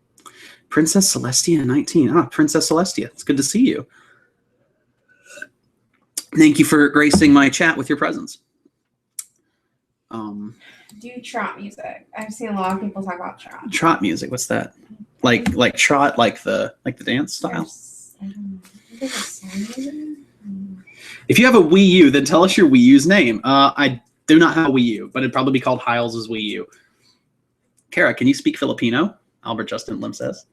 Princess Celestia 19. Ah, Princess Celestia. It's good to see you. Thank you for gracing my chat with your presence. Do trot music. I've seen a lot of people talk about trot. Trot music. What's that? Like trot, like the dance style. I don't know. If you have a Wii U, then tell us your Wii U's name. I do not have a Wii U, but it'd probably be called Hyles' Wii U. Kara, can you speak Filipino? Albert Justin Lim says.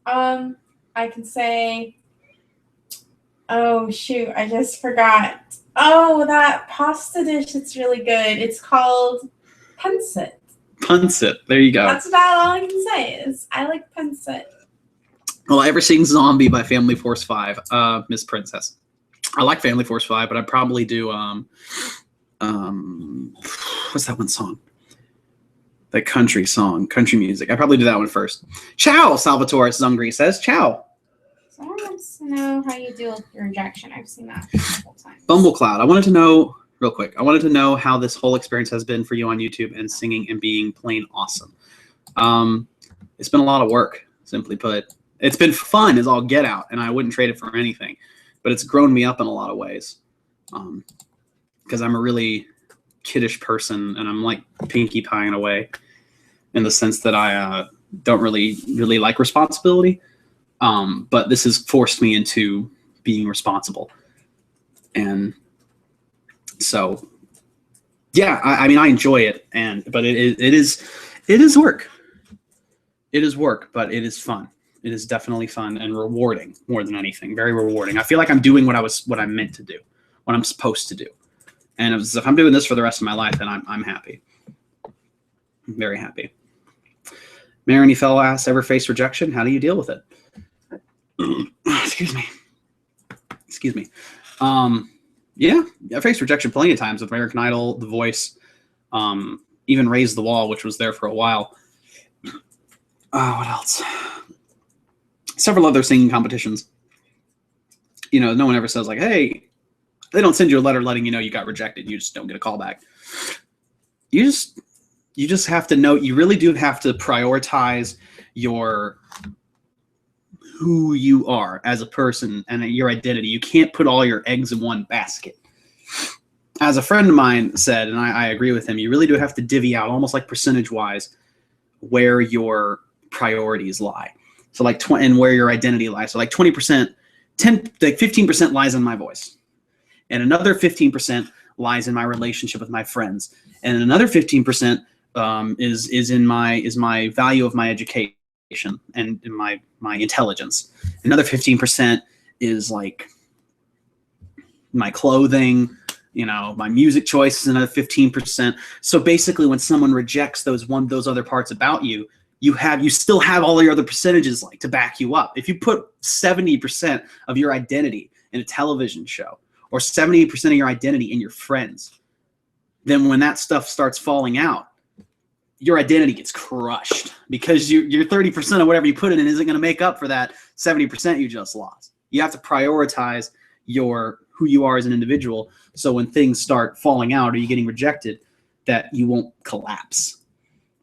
I can say. Oh shoot! I just forgot. Oh, that pasta dish. It's really good. It's called pancit. Pancit. There you go. That's about all I can say. Is I like pancit. Well, ever seen Zombie by Family Force 5, Miss Princess. I like Family Force 5, but I'd probably do what's that one song? That country song, country music. I'd probably do that one first. Ciao, Salvatore Zungri says. Ciao. Someone wants to know how you deal with your rejection. I've seen that multiple times. Bumblecloud. I wanted to know, real quick, how this whole experience has been for you on YouTube and singing and being plain awesome. It's been a lot of work, simply put. It's been fun as all get out, and I wouldn't trade it for anything. But it's grown me up in a lot of ways. Because I'm a really kiddish person, and I'm like Pinkie Pie in a way, in the sense that I don't really like responsibility. But this has forced me into being responsible. And so, yeah, I mean, I enjoy it, but it is work. It is work, but it is fun. It is definitely fun and rewarding more than anything. Very rewarding. I feel like I'm doing what I'm meant to do, what I'm supposed to do. And if I'm doing this for the rest of my life, then I'm happy. I'm very happy. Marini fellow asks, ever face rejection? How do you deal with it? Excuse me. Yeah, I faced rejection plenty of times with American Idol, The Voice, even Raise the Wall, which was there for a while. What else? Several other singing competitions. You know, no one ever says like, hey, they don't send you a letter letting you know you got rejected. You just don't get a call back. You just have to know, you really do have to prioritize who you are as a person and your identity. You can't put all your eggs in one basket. As a friend of mine said, and I agree with him, you really do have to divvy out, almost like percentage-wise, where your priorities lie. So like and where your identity lies. So like 20%, 15% lies in my voice. And another 15% lies in my relationship with my friends. And another 15% is my value of my education and in my intelligence. Another 15% is like my clothing, you know, my music choices, another 15%. So basically when someone rejects those other parts about you, you still have all your other percentages like to back you up. If you put 70% of your identity in a television show or 70% of your identity in your friends, then when that stuff starts falling out, your identity gets crushed because your 30% of whatever you put in isn't going to make up for that 70% you just lost. You have to prioritize who you are as an individual, so when things start falling out or you getting rejected, that you won't collapse.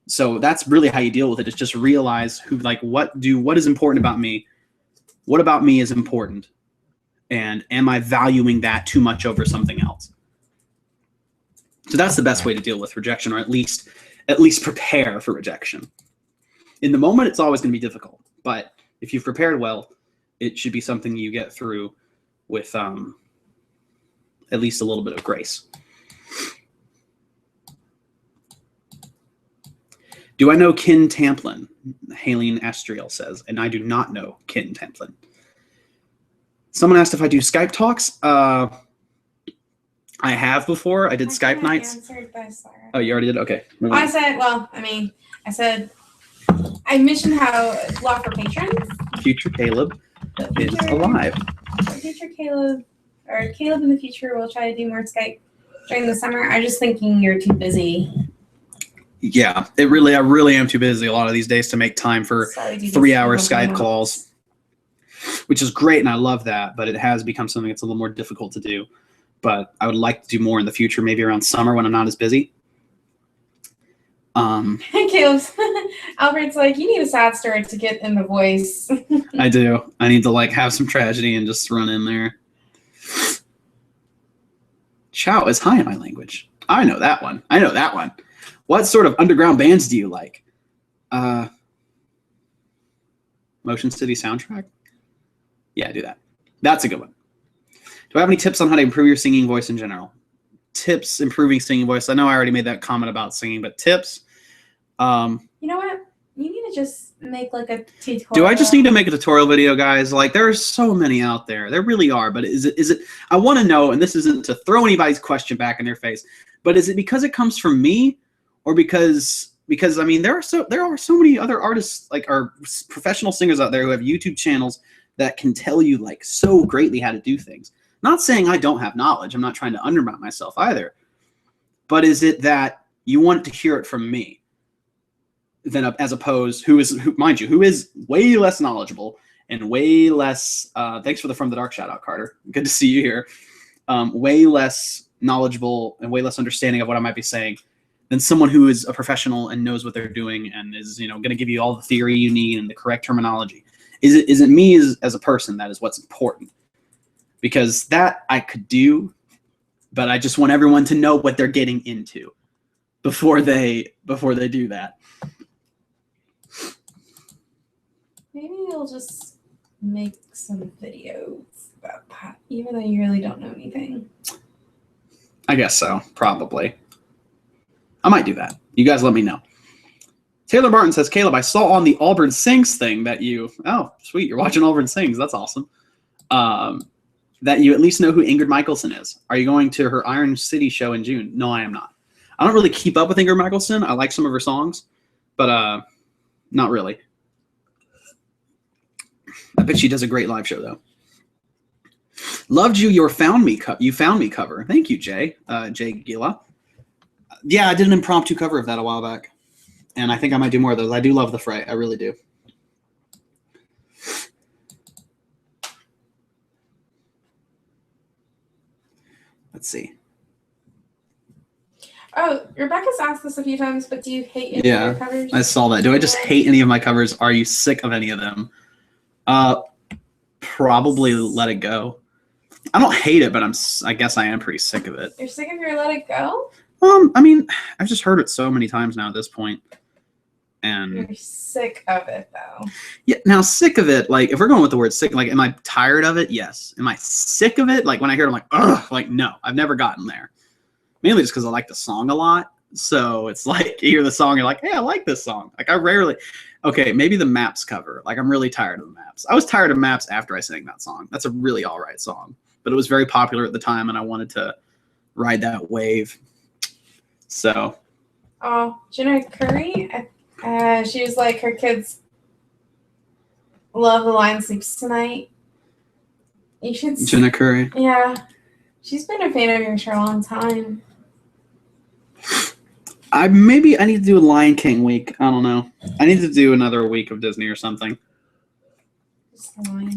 So that's really how you deal with it. Is just realize what is important about me, what about me is important, and am I valuing that too much over something else? So that's the best way to deal with rejection, or at least prepare for rejection. In the moment, it's always going to be difficult, but if you've prepared well, it should be something you get through with at least a little bit of grace. Do I know Kin Tamplin? Haleen Astriel says, and I do not know Kin Tamplin. Someone asked if I do Skype talks. I I have before. I did I Skype kinda nights. answered this already. Oh, you already did? Okay. I said, I mentioned how law for patrons. Future Caleb The is future, alive. the future Caleb, or Caleb in the future will try to do more Skype during the summer. I'm just thinking you're too busy. Yeah, I really am too busy a lot of these days to make time for So I do 3-hour these Skype notes. calls, which is great, and I love that, but it has become something that's a little more difficult to do. But I would like to do more in the future, maybe around summer when I'm not as busy. Caleb's Albert's like, you need a sad story to get in the voice. I do. I need to like have some tragedy and just run in there. Chow is high in my language. I know that one. What sort of underground bands do you like? Motion City Soundtrack? Yeah, do that. That's a good one. Do I have any tips on how to improve your singing voice in general? Tips improving singing voice. I know I already made that comment about singing, but tips. You know what? You need to just make like a tutorial. Do I just need to make a tutorial video, guys? Like, there are so many out there. There really are. But is it? I want to know, and this isn't to throw anybody's question back in their face, but is it because it comes from me, or because I mean, there are so many other artists, like, or professional singers out there who have YouTube channels that can tell you like so greatly how to do things. Not saying I don't have knowledge. I'm not trying to undermine myself either. But is it that you want to hear it from me? Than as opposed who is way less knowledgeable and way less thanks for the From the Dark shout out, Carter. Good to see you here. Way less knowledgeable and way less understanding of what I might be saying than someone who is a professional and knows what they're doing and is, you know, going to give you all the theory you need and the correct terminology. Is it me as a person that is what's important? Because that I could do, but I just want everyone to know what they're getting into before they do that. Maybe you'll just make some videos about that, even though you really don't know anything. I guess so, probably. I might do that. You guys let me know. Taylor Martin says, Caleb, I saw on the Auburn Sings thing that you... Oh, sweet, you're watching Auburn Sings. That's awesome. That you at least know who Ingrid Michaelson is. Are you going to her Iron City show in June? No, I am not. I don't really keep up with Ingrid Michaelson. I like some of her songs, but not really. I bet she does a great live show, though. Loved you found me cover. Thank you, Jay. Jay Gila. Yeah, I did an impromptu cover of that a while back. And I think I might do more of those. I do love the fray. I really do. Let's see. Oh, Rebecca's asked this a few times, but do you hate any of your covers? I saw that. Do I just hate any of my covers? Are you sick of any of them? Probably Let It Go. I don't hate it, but I guess I am pretty sick of it. You're sick of your Let It Go? I mean, I've just heard it so many times now at this point. And you're sick of it, though. Yeah, now sick of it, like, if we're going with the word sick, like, am I tired of it? Yes. Am I sick of it? Like, when I hear it, I'm like, ugh, like, no, I've never gotten there. Mainly just because I like the song a lot. So it's like, you hear the song, you're like, hey, I like this song. Like, I rarely, okay, maybe the Maps cover. Like, I'm really tired of the Maps. I was tired of Maps after I sang that song. That's a really all right song. But it was very popular at the time, and I wanted to ride that wave. So. Oh, Jenna Curry, she was like, her kids love The Lion Sleeps Tonight. You should see. Jenna Curry. Yeah. She's been a fan of yours for a long time. Maybe I need to do a Lion King week. I don't know. I need to do another week of Disney or something.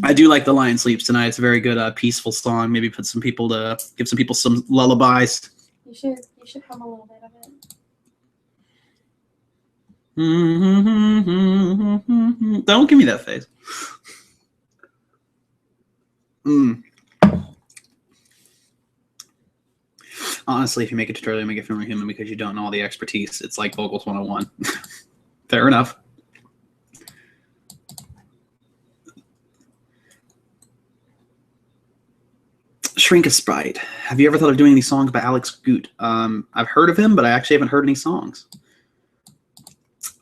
I do like The Lion Sleeps Tonight. It's a very good, peaceful song. Maybe give some people some lullabies. You should hum a little bit of it. Don't give me that face. Honestly, if you make a tutorial, you make it feel more human because you don't know all the expertise. It's like Vocals 101. Fair enough. Shrink a Sprite. Have you ever thought of doing any songs by Alex Goot? I've heard of him, but I actually haven't heard any songs.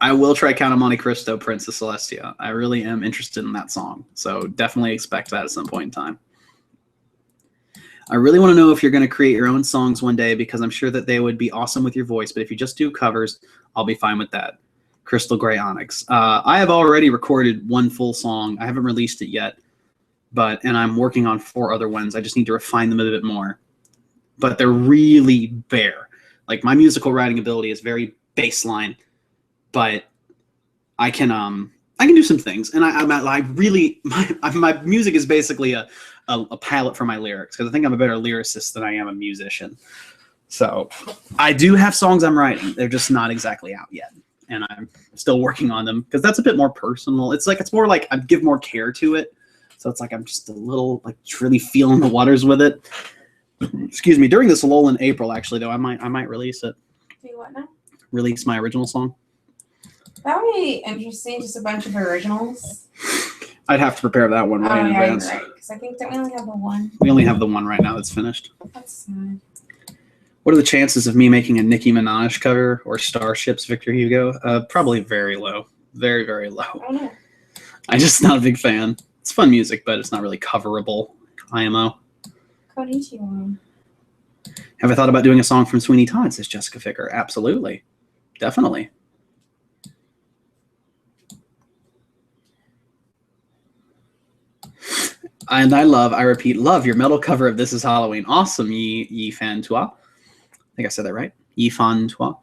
I will try Count of Monte Cristo, Princess Celestia. I really am interested in that song, so definitely expect that at some point in time. I really want to know if you're going to create your own songs one day, because I'm sure that they would be awesome with your voice. But if you just do covers, I'll be fine with that. Crystal Gray Onyx. I have already recorded one full song. I haven't released it yet, and I'm working on 4 other ones. I just need to refine them a bit more. But they're really bare. Like, my musical writing ability is very baseline, but I can do some things. And I really my music is basically a palette for my lyrics, because I think I'm a better lyricist than I am a musician. So I do have songs I'm writing. They're just not exactly out yet, and I'm still working on them, because that's a bit more personal. It's more like I give more care to it. So it's like I'm just a little like really feeling the waters with it. Excuse me. During this lull in April, actually, though, I might release it. Do what now? Release my original song. That would be interesting. Just a bunch of originals. I'd have to prepare that one right in advance. Right. Because I think that we only have the one. We only have the one right now that's finished. That's sad. What are the chances of me making a Nicki Minaj cover or Starships Victor Hugo? Probably very low. Very, very low. I don't know. I'm just not a big fan. It's fun music, but it's not really coverable. IMO. Konnichiwa. Have I thought about doing a song from Sweeney Todd, says Jessica Ficker? Absolutely. Definitely. And I repeat, love your metal cover of This Is Halloween. Awesome, Yi Fan Toi. I think I said that right. Yi Fan Toi.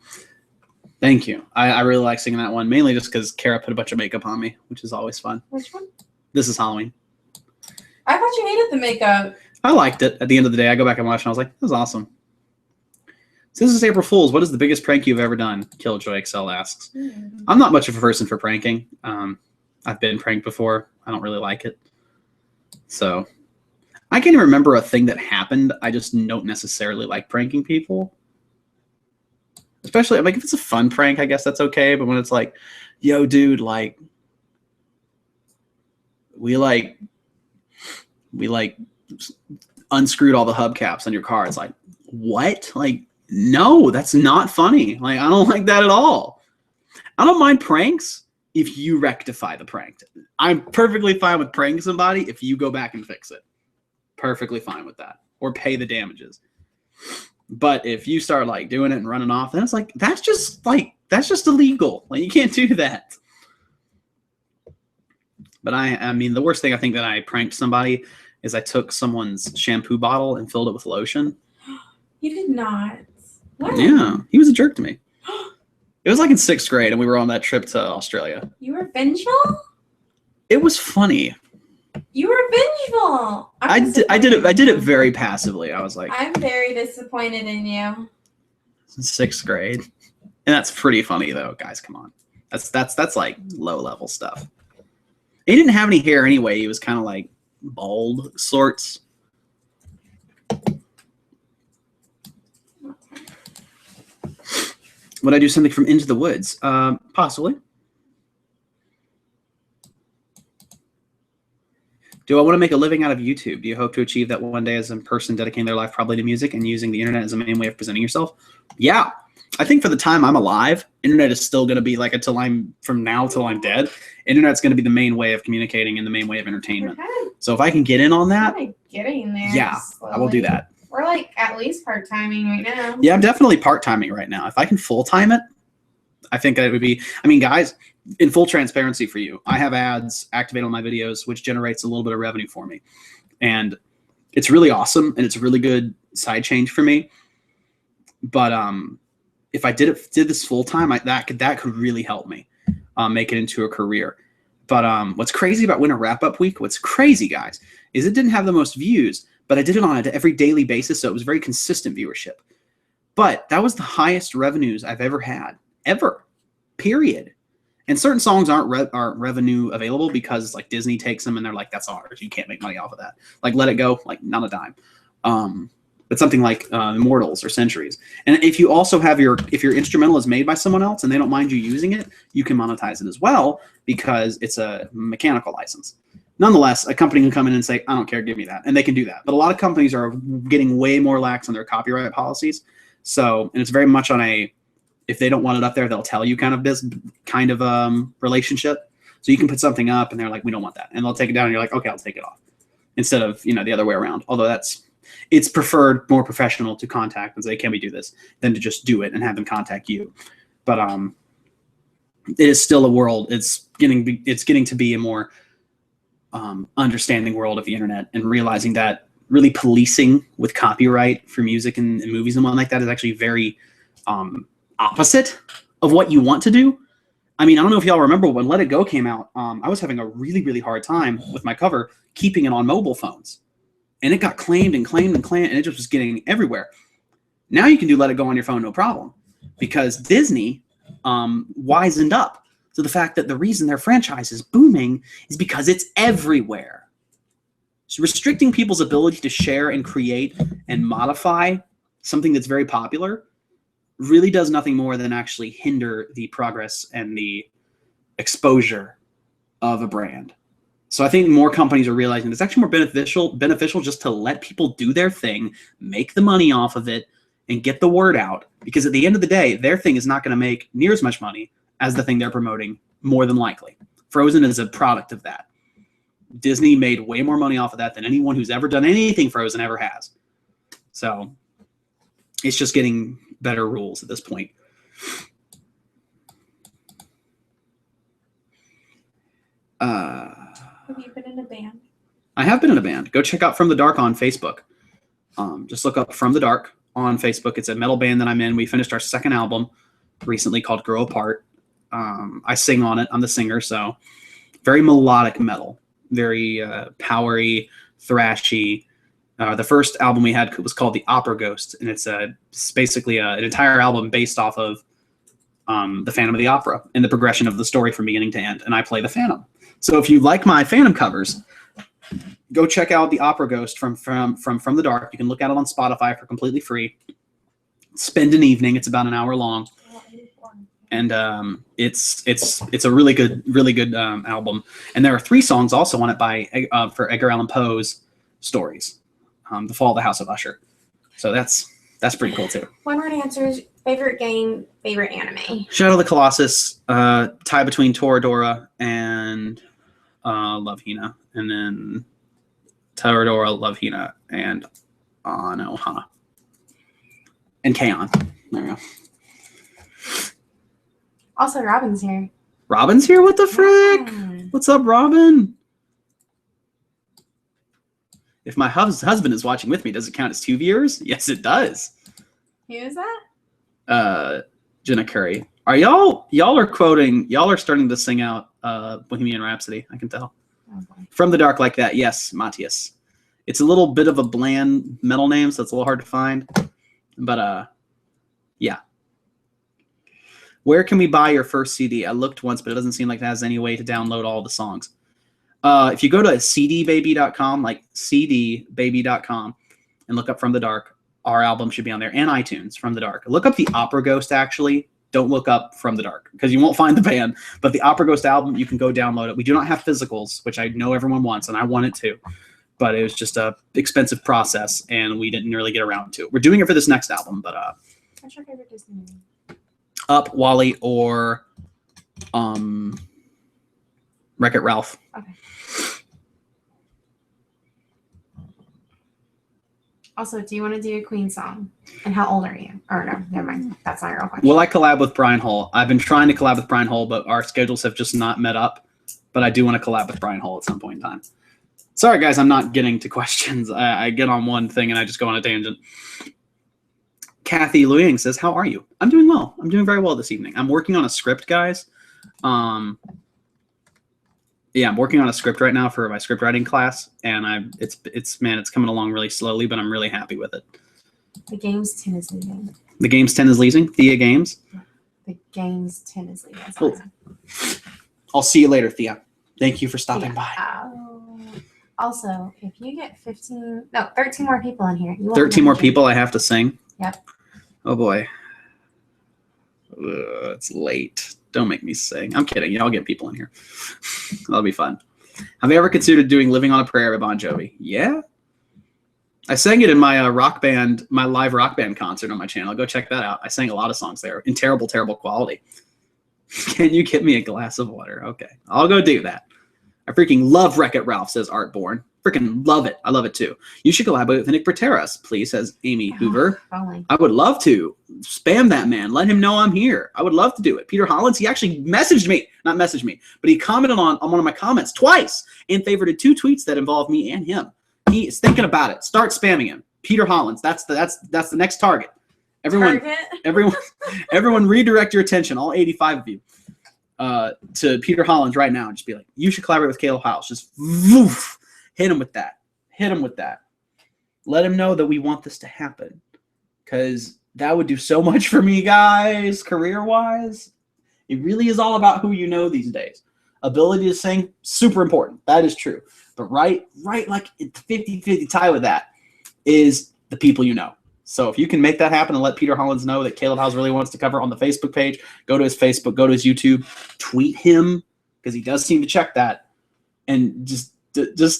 Thank you. I really like singing that one, mainly just because Kara put a bunch of makeup on me, which is always fun. Which one? This Is Halloween. I thought you hated the makeup. I liked it. At the end of the day, I go back and watch, and I was like, that was awesome. Since it's April Fool's, what is the biggest prank you've ever done? Killjoy XL asks. I'm not much of a person for pranking. I've been pranked before. I don't really like it. So I can't even remember a thing that happened. I just don't necessarily like pranking people. Especially, like, if it's a fun prank, I guess that's okay. But when it's like, yo, dude, like, we unscrewed all the hubcaps on your car. It's like, what? Like, no, that's not funny. Like, I don't like that at all. I don't mind pranks if you rectify the prank. I'm perfectly fine with pranking somebody if you go back and fix it. Perfectly fine with that. Or pay the damages. But if you start like doing it and running off, then it's like, that's just illegal. Like, you can't do that. But I mean, the worst thing I think that I pranked somebody is I took someone's shampoo bottle and filled it with lotion. You did not. What? Yeah, he was a jerk to me. It was like in 6th grade, and we were on that trip to Australia. You were vengeful? It was funny. You were vengeful. I did it very passively. I was like, I'm very disappointed in you. 6th grade. And that's pretty funny though, guys, come on. That's like low level stuff. He didn't have any hair anyway. He was kind of like bald sorts. Would I do something from Into the Woods? Possibly. Do I want to make a living out of YouTube? Do you hope to achieve that one day as a person dedicating their life probably to music and using the internet as a main way of presenting yourself? Yeah. I think for the time I'm alive, internet is still going to be like from now till I'm dead. Internet's going to be the main way of communicating and the main way of entertainment. So if I can get in on that, getting there. Yeah, slowly. I will do that. We're like at least part-timing right now. Yeah, I'm definitely part-timing right now. If I can full-time it, I think that it would be, I mean, guys, in full transparency for you, I have ads activated on my videos, which generates a little bit of revenue for me. And it's really awesome, and it's a really good side change for me. But if I did this full-time, that could really help me make it into a career. But what's crazy about Winter Wrap-Up Week, what's crazy, guys, is it didn't have the most views, but I did it on an every daily basis, so it was very consistent viewership. But that was the highest revenues I've ever had, ever, period. And certain songs aren't revenue available because like Disney takes them and they're like, that's ours. You can't make money off of that. Like Let It Go, like not a dime. But something like Immortals or Centuries. And if you also have if your instrumental is made by someone else and they don't mind you using it, you can monetize it as well because it's a mechanical license. Nonetheless, a company can come in and say, I don't care, give me that. And they can do that. But a lot of companies are getting way more lax on their copyright policies. So, and it's very much on if they don't want it up there, they'll tell you kind of relationship. So you can put something up and they're like, we don't want that. And they'll take it down and you're like, okay, I'll take it off. Instead of, the other way around. Although that's it's preferred, more professional to contact and say, can we do this, than to just do it and have them contact you. But it is still a world. It's getting to be a more understanding world of the internet, and realizing that really policing with copyright for music and movies and one like that is actually very opposite of what you want to do. I mean, I don't know if y'all remember when Let It Go came out. I was having a really, really hard time with my cover keeping it on mobile phones. And it got claimed and claimed and claimed, and it just was getting everywhere. Now you can do Let It Go on your phone, no problem. Because Disney wisened up to the fact that the reason their franchise is booming is because it's everywhere. So restricting people's ability to share and create and modify something that's very popular really does nothing more than actually hinder the progress and the exposure of a brand. So I think more companies are realizing it's actually more beneficial just to let people do their thing, make the money off of it, and get the word out. Because at the end of the day, their thing is not going to make near as much money as the thing they're promoting, more than likely. Frozen is a product of that. Disney made way more money off of that than anyone who's ever done anything Frozen ever has. So it's just getting better rules at this point. Have you been in a band? I have been in a band. Go check out From the Dark on Facebook. Just look up From the Dark on Facebook. It's a metal band that I'm in. We finished our second album recently called Grow Apart. I sing on it. I'm the singer, so very melodic metal, very powery, thrashy. The first album we had was called The Opera Ghost, and it's basically an entire album based off of the Phantom of the Opera and the progression of the story from beginning to end. And I play the Phantom. So if you like my Phantom covers, go check out The Opera Ghost from the Dark. You can look at it on Spotify for completely free. Spend an evening. It's about an hour long. And it's a really good album. And there are 3 songs also on it for Edgar Allan Poe's stories, The Fall of the House of Usher. So that's pretty cool too. One word answers: favorite game, favorite anime. Shadow of the Colossus, tie between Toradora and Love Hina, and then Toradora, Love Hina, and Hana, and K-On. There we go. Also, Robin's here. Robin's here? What the frick? Yeah. What's up, Robin? If my husband is watching with me, does it count as 2 viewers? Yes, it does. Who is that? Jenna Curry. Are y'all are starting to sing out Bohemian Rhapsody, I can tell. Okay. From the Dark Like That, yes, Matthias. It's a little bit of a bland metal name, so it's a little hard to find. But yeah. Where can we buy your first CD? I looked once, but it doesn't seem like it has any way to download all the songs. If you go to cdbaby.com, like cdbaby.com, and look up From the Dark, our album should be on there, and iTunes, From the Dark. Look up The Opera Ghost, actually. Don't look up From the Dark, because you won't find the band. But the Opera Ghost album, you can go download it. We do not have physicals, which I know everyone wants, and I want it too. But it was just a expensive process, and we didn't really get around to it. We're doing it for this next album, but What's your favorite Disney movie? Up, Wally, or Wreck-It Ralph. Okay. Also, do you want to do a Queen song? And how old are you? Or no, never mind. That's not your real question. Will I collab with Brian Hull? I've been trying to collab with Brian Hull, but our schedules have just not met up. But I do want to collab with Brian Hull at some point in time. Sorry, guys, I'm not getting to questions. I get on one thing and I just go on a tangent. Kathy Luying says, how are you? I'm doing well. I'm doing very well this evening. I'm working on a script, guys. Yeah, I'm working on a script right now for my script writing class, and it's coming along really slowly, but I'm really happy with it. The game's 10 is leaving. The game's 10 is leaving? Thea Games? The game's 10 is leaving. Cool. I'll see you later, Thea. Thank you for stopping by. Also, if you get 13 more people in here. 13 more people I have to sing? Yep. Oh, boy. It's late. Don't make me sing. I'm kidding. Y'all get people in here. That'll be fun. Have you ever considered doing Living on a Prayer by Bon Jovi? Yeah. I sang it in my my live rock band concert on my channel. Go check that out. I sang a lot of songs there in terrible, terrible quality. Can you get me a glass of water? Okay. I'll go do that. I freaking love Wreck-It Ralph, says Artborn. Freaking love it. I love it too. You should collaborate with Nick Brateras, please, says Amy Hoover. Probably. I would love to. Spam that man. Let him know I'm here. I would love to do it. Peter Hollins, he actually messaged me. Not messaged me, but he commented on one of my comments twice and favorited 2 tweets that involve me and him. He is thinking about it. Start spamming him. Peter Hollins. That's the next target. Everyone redirect your attention, all 85 of you, to Peter Hollins right now and just be like, you should collaborate with Caleb Hyles. Just woof, hit him with that. Hit him with that. Let him know that we want this to happen, because that would do so much for me, guys, career-wise. It really is all about who you know these days. Ability to sing, super important. That is true. But right like 50-50 tie with that is the people you know. So if you can make that happen and let Peter Hollins know that Caleb Hyles really wants to cover on the Facebook page, go to his Facebook, go to his YouTube, tweet him, because he does seem to check that, and just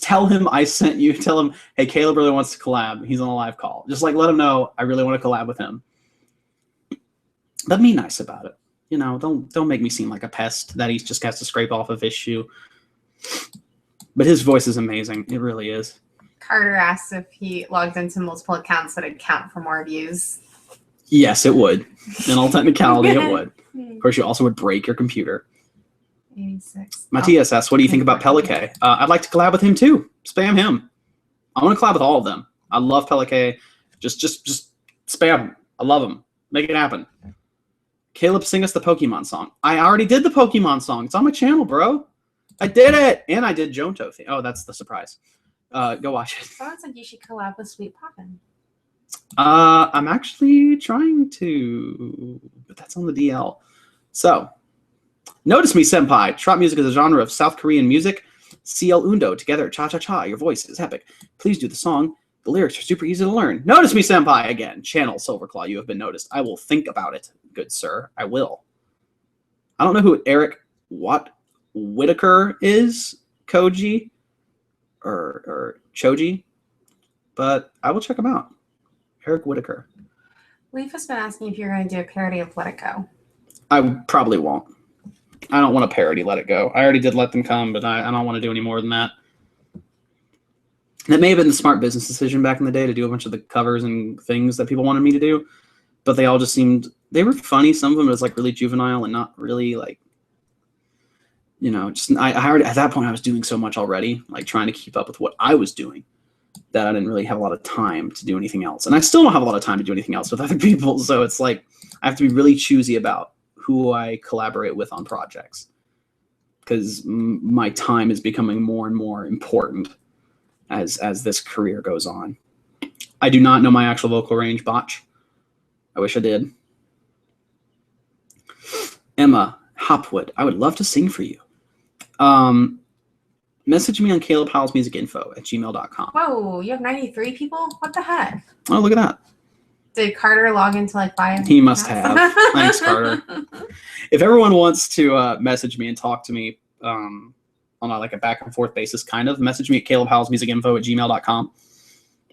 tell him I sent you. Tell him, hey, Caleb really wants to collab. He's on a live call. Just like let him know I really want to collab with him. But be nice about it. You know, don't make me seem like a pest that he just has to scrape off of his shoe. But his voice is amazing. It really is. Carter asked if he logged into multiple accounts that would count for more views. Yes, it would. In all technicality, it would. Of course, you also would break your computer. 86. Matthias asks, what do you think about Pelike? I'd like to collab with him too. Spam him. I want to collab with all of them. I love Pelike. Just spam him. I love him. Make it happen. Caleb, sing us the Pokemon song. I already did the Pokemon song. It's on my channel, bro. I did it. And I did Jonto thing. Oh, that's the surprise. Go watch it. Someone said you should collab with Sweet Poppin'. I'm actually trying to, but that's on the DL. So, notice me, senpai. Trap music is a genre of South Korean music. CL Undo, together, cha-cha-cha. Your voice is epic. Please do the song. The lyrics are super easy to learn. Notice me, senpai, again. Channel Silverclaw, you have been noticed. I will think about it, good sir. I will. I don't know who Eric Whitaker is, Koji, or Choji, but I will check him out. Eric Whitaker. Leaf has been asking if you're going to do a parody of Let It Go. I probably won't. I don't want to parody Let It Go. I already did Let Them Come, but I don't want to do any more than that. That may have been the smart business decision back in the day to do a bunch of the covers and things that people wanted me to do, but they all just seemed, they were funny. Some of them was like really juvenile and not really like, you know, just I already, at that point I was doing so much already, like trying to keep up with what I was doing, that I didn't really have a lot of time to do anything else. And I still don't have a lot of time to do anything else with other people. So it's like, I have to be really choosy about who I collaborate with on projects, because my time is becoming more and more important as this career goes on. I do not know my actual vocal range, Botch. I wish I did. Emma Hopwood, I would love to sing for you. Message me on calebhylesmusicinfo@gmail.com. Whoa, you have 93 people? What the heck? Oh, look at that. Did Carter log into like 5? He must have. Thanks, Carter. If everyone wants to message me and talk to me on like a back and forth basis, kind of, message me at calebhylesmusicinfo@gmail.com.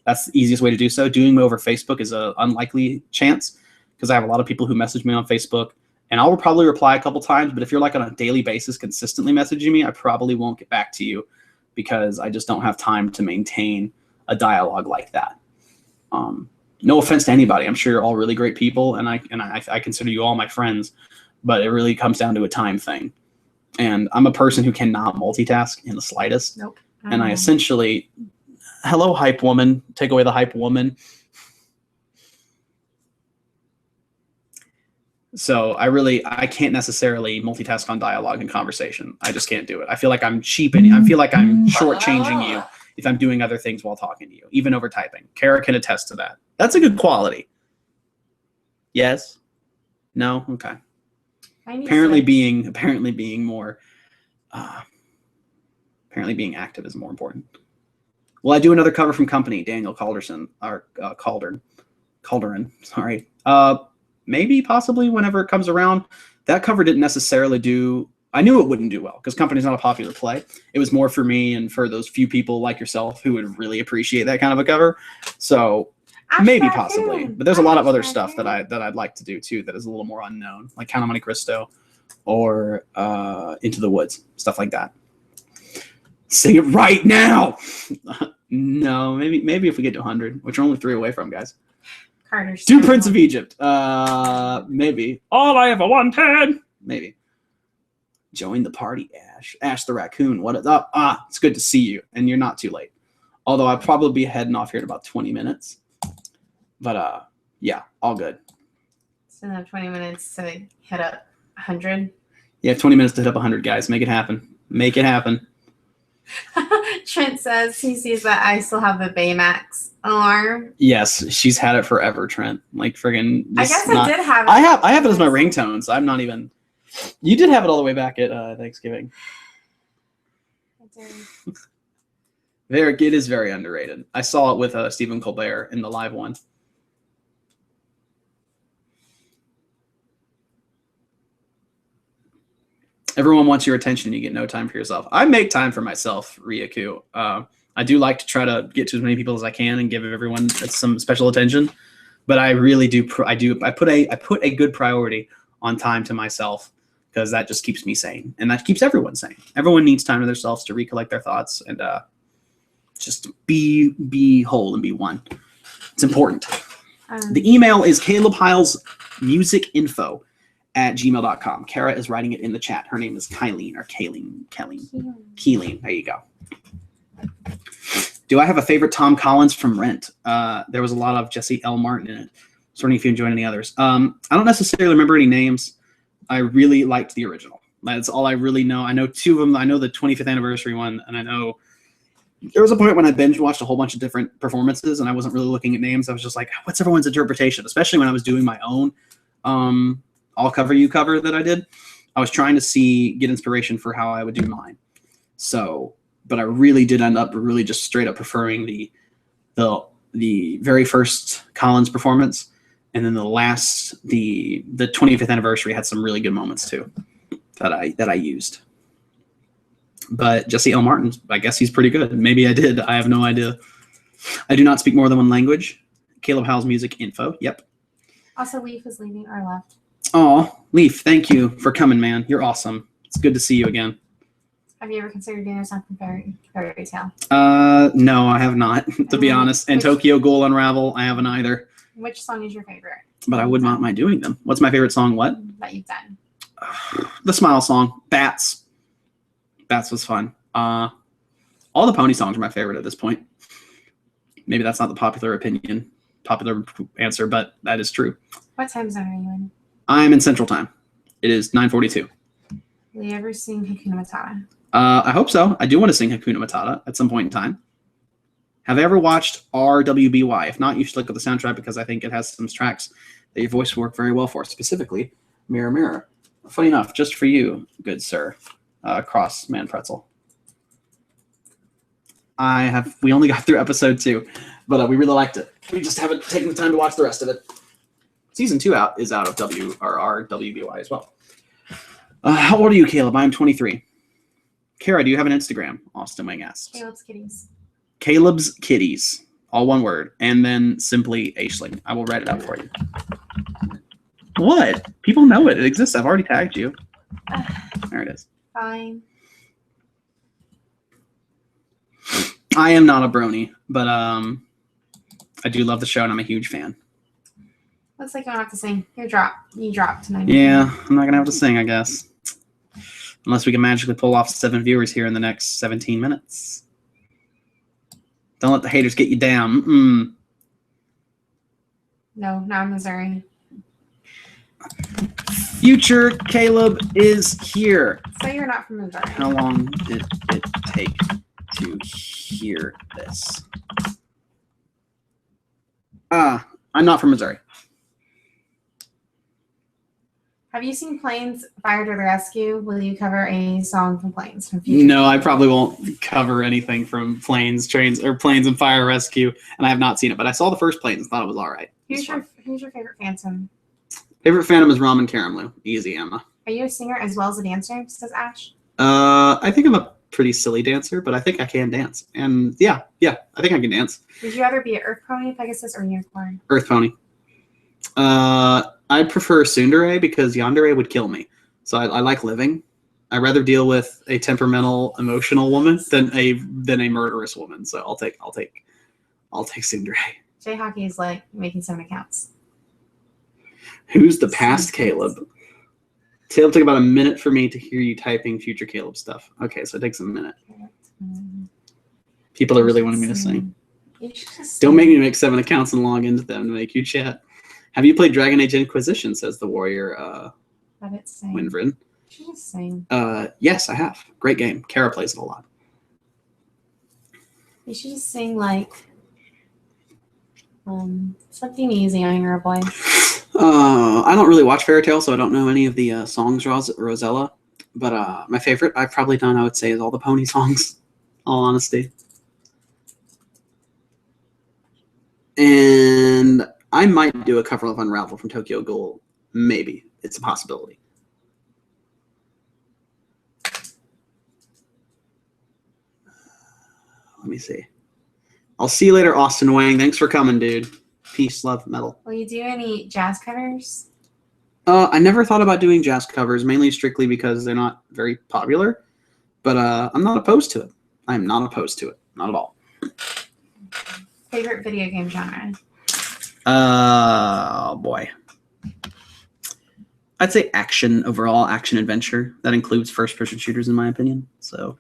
That's the easiest way to do so. Doing it over Facebook is an unlikely chance, because I have a lot of people who message me on Facebook, and I'll probably reply a couple times, but if you're like on a daily basis consistently messaging me, I probably won't get back to you, because I just don't have time to maintain a dialogue like that. No offense to anybody. I'm sure you're all really great people, and I consider you all my friends, but it really comes down to a time thing. And I'm a person who cannot multitask in the slightest. Nope. And I essentially, hello, hype woman, take away the hype woman. So I can't necessarily multitask on dialogue and conversation. I just can't do it. I feel like I'm cheapening. I feel like I'm shortchanging you if I'm doing other things while talking to you, even over typing. Kara can attest to that. That's a good quality. Yes? No? Okay. Apparently being more, apparently being active is more important. Will I do another cover from Company? Daniel Calderson, or Calderon, sorry. Maybe, possibly, whenever it comes around. That cover didn't necessarily do, I knew it wouldn't do well, because Company's not a popular play. It was more for me and for those few people like yourself who would really appreciate that kind of a cover. So maybe, possibly. But there's a lot of other stuff that I'd like to do too that is a little more unknown, like Count on Monte Cristo or Into the Woods, stuff like that. Sing it right now. No, maybe if we get to 100, which we're only 3 away from, guys. Carter's. Do Prince of Egypt. Maybe. All I ever wanted. Maybe. Join the party, Ash. Ash the raccoon. What is up? It's good to see you, and you're not too late. Although I'll probably be heading off here in about 20 minutes. But yeah, all good. So now 20 minutes to hit up 100. Yeah, 20 minutes to hit up 100, guys. Make it happen. Make it happen. Trent says he sees that I still have the Baymax alarm. Yes, she's had it forever, Trent. Like friggin'. I guess I did have it. I have it as my ringtone, so I'm not even. You did have it all the way back at Thanksgiving. I did. It is very underrated. I saw it with Stephen Colbert in the live one. Everyone wants your attention. You get no time for yourself. I make time for myself, Ryaku. I do like to try to get to as many people as I can and give everyone some special attention. But I really do. I put a good priority on time to myself because that just keeps me sane, and that keeps everyone sane. Everyone needs time to themselves to recollect their thoughts and just be whole and be one. It's important. The email is calebhylesmusicinfo@gmail.com. Kara is writing it in the chat. Her name is Kylene or Kayleen. There you go. Do I have a favorite Tom Collins from Rent? There was a lot of Jesse L. Martin in it. So if you enjoyed any others. I don't necessarily remember any names. I really liked the original. That's all I really know. I know 2 of them. I know the 25th anniversary one, and I know there was a point when I binge watched a whole bunch of different performances, and I wasn't really looking at names. I was just like, what's everyone's interpretation? Especially when I was doing my own I'll Cover You cover that I did. I was trying to get inspiration for how I would do mine. So, but I really did end up really just straight up preferring the very first Collins performance, and then the 25th anniversary had some really good moments too that I used. But Jesse L. Martin, I guess he's pretty good. Maybe I did. I have no idea. I do not speak more than one language. Caleb Howell's Music Info. Yep. Also, Leaf is leaving our left. Oh, Leaf, thank you for coming, man. You're awesome. It's good to see you again. Have you ever considered doing a song from Fairy Tale? No, I have not, to be honest. And Tokyo Ghoul Unravel, I haven't either. Which song is your favorite? But I would not mind doing them. What's my favorite song? What? That you've done. The Smile song. Bats. Bats was fun. All the Pony songs are my favorite at this point. Maybe that's not the popular answer, but that is true. What time zone are you in? I'm in Central Time. It is 9:42. Will you ever sing Hakuna Matata? I hope so. I do want to sing Hakuna Matata at some point in time. Have I ever watched RWBY? If not, you should look at the soundtrack because I think it has some tracks that your voice will work very well for. Specifically, Mirror Mirror. Funny enough, just for you, good sir, Cross Man Pretzel. We only got through episode 2, but we really liked it. We just haven't taken the time to watch the rest of it. Season 2 is out of RWBY as well. How old are you, Caleb? I'm 23. Kara, do you have an Instagram? Austin Wing asks. Caleb's Kitties. Caleb's Kitties. All one word. And then simply Aisling. I will write it up for you. What? People know it. It exists. I've already tagged you. There it is. Fine. I am not a brony, but I do love the show and I'm a huge fan. Looks like you don't have to sing. You dropped tonight. Yeah, I'm not going to have to sing, I guess. Unless we can magically pull off 7 viewers here in the next 17 minutes. Don't let the haters get you down. No, not Missouri. Future Caleb is here. So you're not from Missouri. How long did it take to hear this? I'm not from Missouri. Have you seen Planes Fire to the Rescue? Will you cover a song from Planes? From Future? No, I probably won't cover anything from Planes, Trains, or Planes and Fire Rescue, and I have not seen it. But I saw the first Planes and thought it was all right. Who's your favorite Phantom? Favorite Phantom is Ramen Karamlu. Easy, Emma. Are you a singer as well as a dancer? Says Ash. I think I'm a pretty silly dancer, but I think I can dance. And yeah, I think I can dance. Would you rather be an Earth Pony, Pegasus, or Unicorn? Earth Pony. I'd prefer Tsundere because Yandere would kill me. So I like living. I'd rather deal with a temperamental, emotional woman than a murderous woman. So I'll take Sundray. J Hockey is like making 7 accounts. Who's the past Caleb? Caleb took about a minute for me to hear you typing future Caleb stuff. Okay, so it takes a minute. People are really wanting me to sing. Don't make me make 7 accounts and log into them to make you chat. Have you played Dragon Age Inquisition? Says the warrior. Winvrin. You should just sing. Yes, I have. Great game. Kara plays it a lot. You should just sing like something easy on your boy. I don't really watch Fairy Tail, so I don't know any of the songs Rosella. But my favorite I've probably done, I would say, is all the pony songs. All honesty. And I might do a cover of Unravel from Tokyo Ghoul. Maybe. It's a possibility. Let me see. I'll see you later, Austin Wang. Thanks for coming, dude. Peace, love, metal. Will you do any jazz covers? I never thought about doing jazz covers, mainly strictly because they're not very popular. But I'm not opposed to it. I'm not opposed to it. Not at all. Favorite video game genre? Oh, boy. I'd say action overall, action adventure. That includes first-person shooters, in my opinion. So,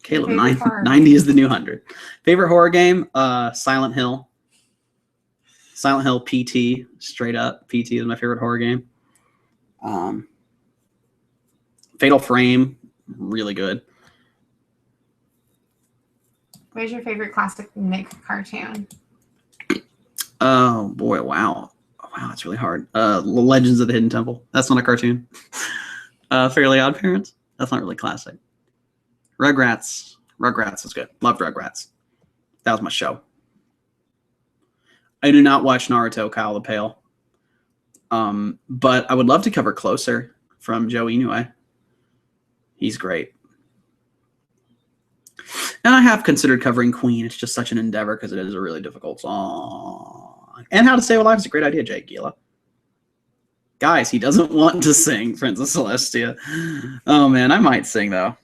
Caleb, 90 is the new 100. Favorite horror game? Silent Hill. Silent Hill PT, straight up. PT is my favorite horror game. Fatal Frame, really good. Where's your favorite classic Nick cartoon? Oh, boy, wow. Wow, that's really hard. Legends of the Hidden Temple. That's not a cartoon. Fairly Odd Parents. That's not really classic. Rugrats. Rugrats is good. Loved Rugrats. That was my show. I do not watch Naruto, Kyle the Pale. But I would love to cover Closer from Joe Inoue. He's great. And I have considered covering Queen. It's just such an endeavor because it is a really difficult song. And How to Stay Alive is a great idea, Jake Gila. Guys, he doesn't want to sing Princess Celestia. Oh, man, I might sing, though.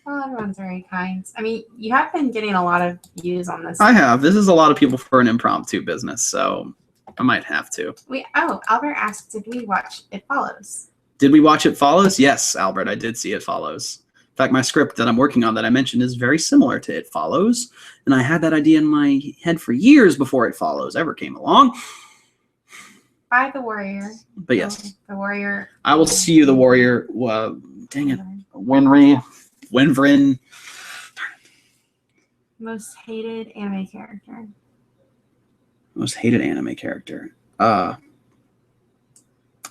Well, everyone's very kind. I mean, you have been getting a lot of views on this. I have. This is a lot of people for an impromptu business, so I might have to. Albert asked, did we watch It Follows? Did we watch It Follows? Yes, Albert, I did see It Follows. In fact, my script that I'm working on that I mentioned is very similar to It Follows, and I had that idea in my head for years before It Follows ever came along. By the Warrior. But yes. The Warrior. I will see you, the Warrior. Dang it. Winvrin. Most hated anime character. Most hated anime character. I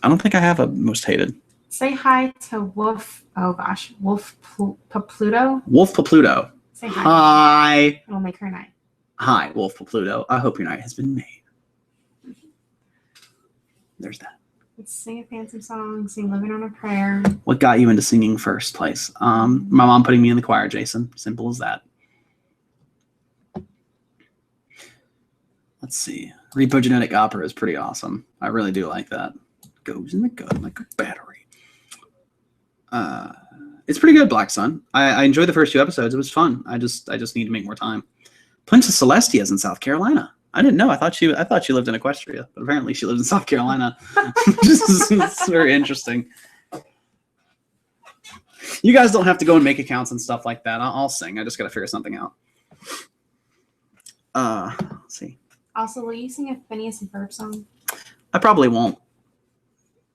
don't think I have a most hated. Say hi to Wolf. Oh gosh, Wolf Papluto. Wolf Papluto. Say hi. Hi. It'll make her night. Hi, Wolf Papluto. I hope your night has been made. There's that. Let's sing a fancy song. Sing "Living on a Prayer." What got you into singing first place? My mom putting me in the choir, Jason. Simple as that. Let's see. Repo Genetic Opera is pretty awesome. I really do like that. Goes in the gun like a battery. It's pretty good, Black Sun. I enjoyed the first 2 episodes. It was fun. I just need to make more time. Princess Celestia is in South Carolina. I didn't know. I thought she lived in Equestria, but apparently she lives in South Carolina. It's very interesting. You guys don't have to go and make accounts and stuff like that. I'll sing. I just got to figure something out. Let's see. Also, will you sing a Phineas and Ferb song? I probably won't.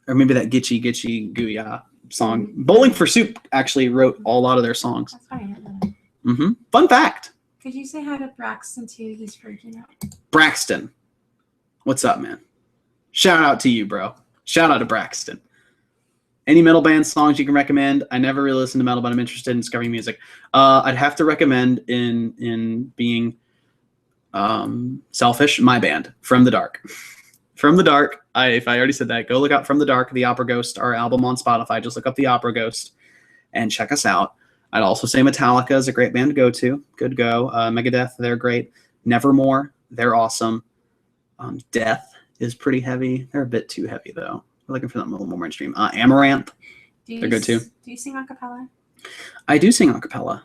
Or maybe that Gitchy Gitchy Gooya song. Bowling for Soup actually wrote a lot of their songs. That's fine. I didn't know that. Fun fact. Could you say hi to Braxton too? He's freaking out. Braxton. What's up, man? Shout out to you, bro. Shout out to Braxton. Any metal band songs you can recommend? I never really listen to metal, but I'm interested in discovering music. I'd have to recommend in being selfish, my band, From the Dark. From the Dark. If I already said that, go look out From the Dark, the Opera Ghost, our album on Spotify. Just look up the Opera Ghost and check us out. I'd also say Metallica is a great band to go to. Good go. Megadeth, they're great. Nevermore, they're awesome. Death is pretty heavy. They're a bit too heavy, though. We're looking for something a little more mainstream. Amaranth. They're good too. Do you sing a cappella? I do sing a cappella.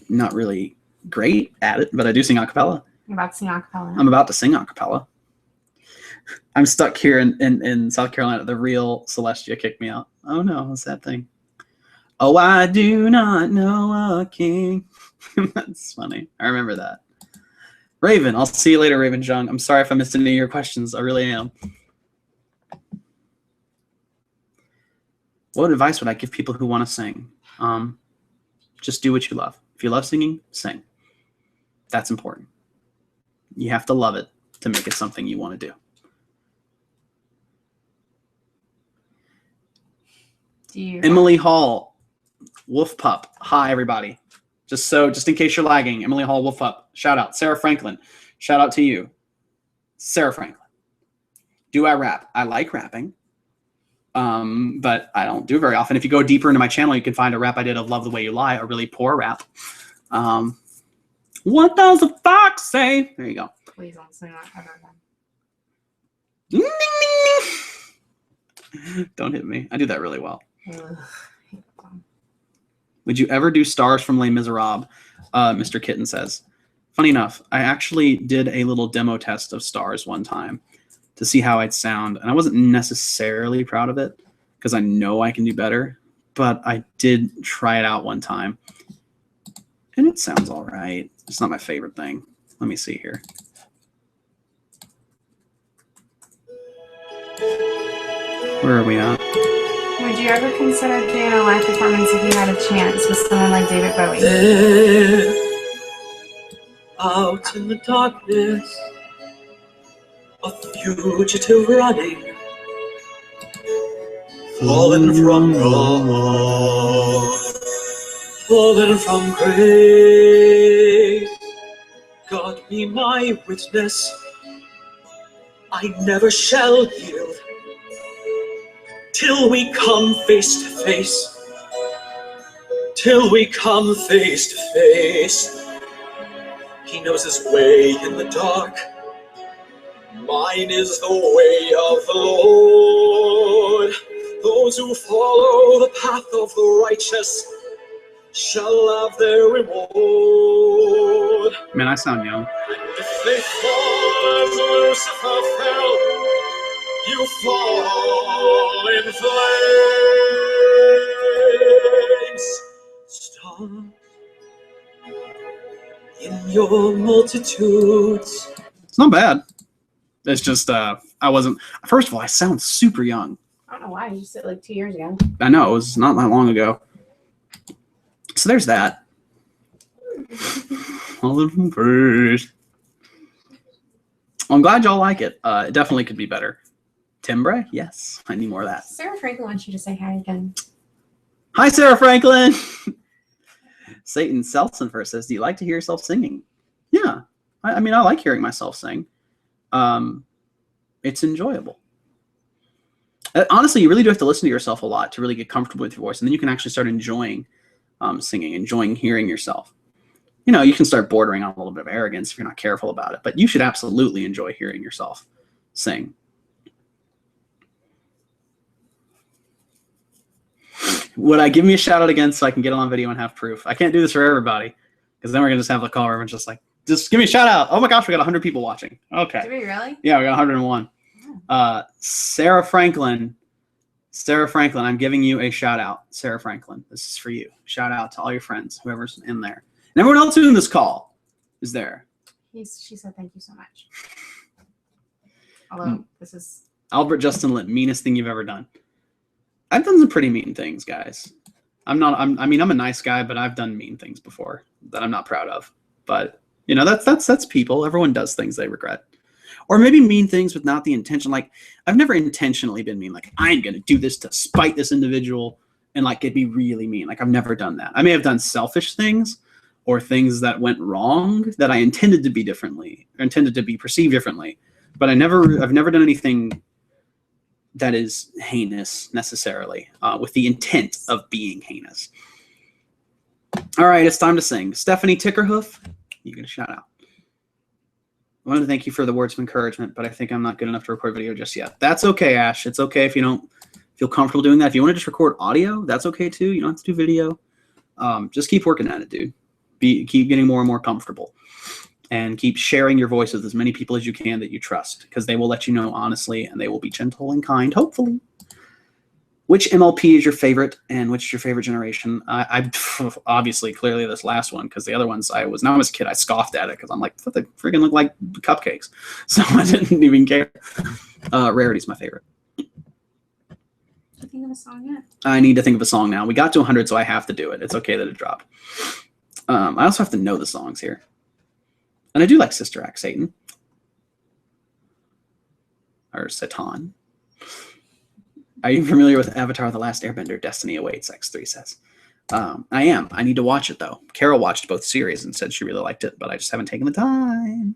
Not really great at it, but I do sing a cappella. You're about to sing a cappella. I'm about to sing a cappella. I'm stuck here in South Carolina. The real Celestia kicked me out. Oh no, what's that thing? Oh, I do not know a king. That's funny. I remember that. Raven, I'll see you later, Raven Jung. I'm sorry if I missed any of your questions. I really am. What advice would I give people who want to sing? Just do what you love. If you love singing, sing. That's important. You have to love it to make it something you want to do. Emily Hall, Wolf Pup. Hi, everybody. Just in case you're lagging, Emily Hall, Wolf Pup. Shout out. Sarah Franklin. Shout out to you. Sarah Franklin. Do I rap? I like rapping. But I don't do it very often. If you go deeper into my channel, you can find a rap I did of Love the Way You Lie, a really poor rap. What does the fox say? There you go. Please don't sing that ever again. Don't hit me. I do that really well. Ugh. Would you ever do Stars from Les Miserables? Mr. Kitten says. Funny enough, I actually did a little demo test of Stars one time to see how I'd sound. And I wasn't necessarily proud of it because I know I can do better. But I did try it out one time. And it sounds all right. It's not my favorite thing. Let me see here. Where are we at? Would you ever consider doing a live performance if you had a chance with someone like David Bowie? There, out in the darkness, a fugitive running, fallen from God, fallen from grace. God be my witness, I never shall yield till we come face to face, till we come face to face. He knows his way in the dark, mine is the way of the Lord. Those who follow the path of the righteous shall have their reward. Man, I sound young. And if they fall as Lucifer fell, you fall in flames. Stars in your multitudes. It's not bad. It's just I wasn't. First of all, I sound super young. I don't know why. You just said like 2 years ago. I know, it was not that long ago. So there's that. I'm glad y'all like it. It definitely could be better. Timbre? Yes, I need more of that. Sarah Franklin wants you to say hi again. Hi, Sarah Franklin. Satan Selsenfer says, do you like to hear yourself singing? Yeah. I mean, I like hearing myself sing. It's enjoyable. Honestly, you really do have to listen to yourself a lot to really get comfortable with your voice. And then you can actually start enjoying singing, enjoying hearing yourself. You know, you can start bordering on a little bit of arrogance if you're not careful about it. But you should absolutely enjoy hearing yourself sing. Would I give me a shout out again so I can get it on video and have proof? I can't do this for everybody because then we're going to just have the call where everyone's just like, just give me a shout out. Oh my gosh, we got 100 people watching. Okay. Did we really? Yeah, we got 101. Sarah Franklin, I'm giving you a shout out. Sarah Franklin, this is for you. Shout out to all your friends, whoever's in there. And everyone else who's in this call is there. She said thank you so much. Although this is... Albert Justin Litt, meanest thing you've ever done. I've done some pretty mean things, guys. I'm a nice guy, but I've done mean things before that I'm not proud of. But, you know, that's people. Everyone does things they regret. Or maybe mean things with not the intention. Like, I've never intentionally been mean. Like, I'm going to do this to spite this individual and, like, it'd be really mean. Like, I've never done that. I may have done selfish things or things that went wrong that I intended to be differently, or intended to be perceived differently. But I've never done anything that is heinous necessarily, with the intent of being heinous. All right, it's time to sing. Stephanie Tickerhoof, you get a shout out. I want to thank you for the words of encouragement, but I think I'm not good enough to record video just yet. That's okay, Ash. It's okay if you don't feel comfortable doing that. If you want to just record audio, that's okay too. You don't have to do video. Just keep working at it, dude. Keep getting more and more comfortable, and keep sharing your voice with as many people as you can that you trust, because they will let you know honestly, and they will be gentle and kind, hopefully. Which MLP is your favorite, and which is your favorite generation? I obviously, clearly this last one, because the other ones, when I was a kid, I scoffed at it because I'm like, what, they freaking look like cupcakes. So I didn't even care. Rarity's my favorite. Think of a song yet? I need to think of a song now. We got to 100, so I have to do it. It's okay that it dropped. I also have to know the songs here. And I do like Sister Act Satan. Or Satan. Are you familiar with Avatar The Last Airbender? Destiny Awaits, X3 says. I am. I need to watch it, though. Carol watched both series and said she really liked it, but I just haven't taken the time.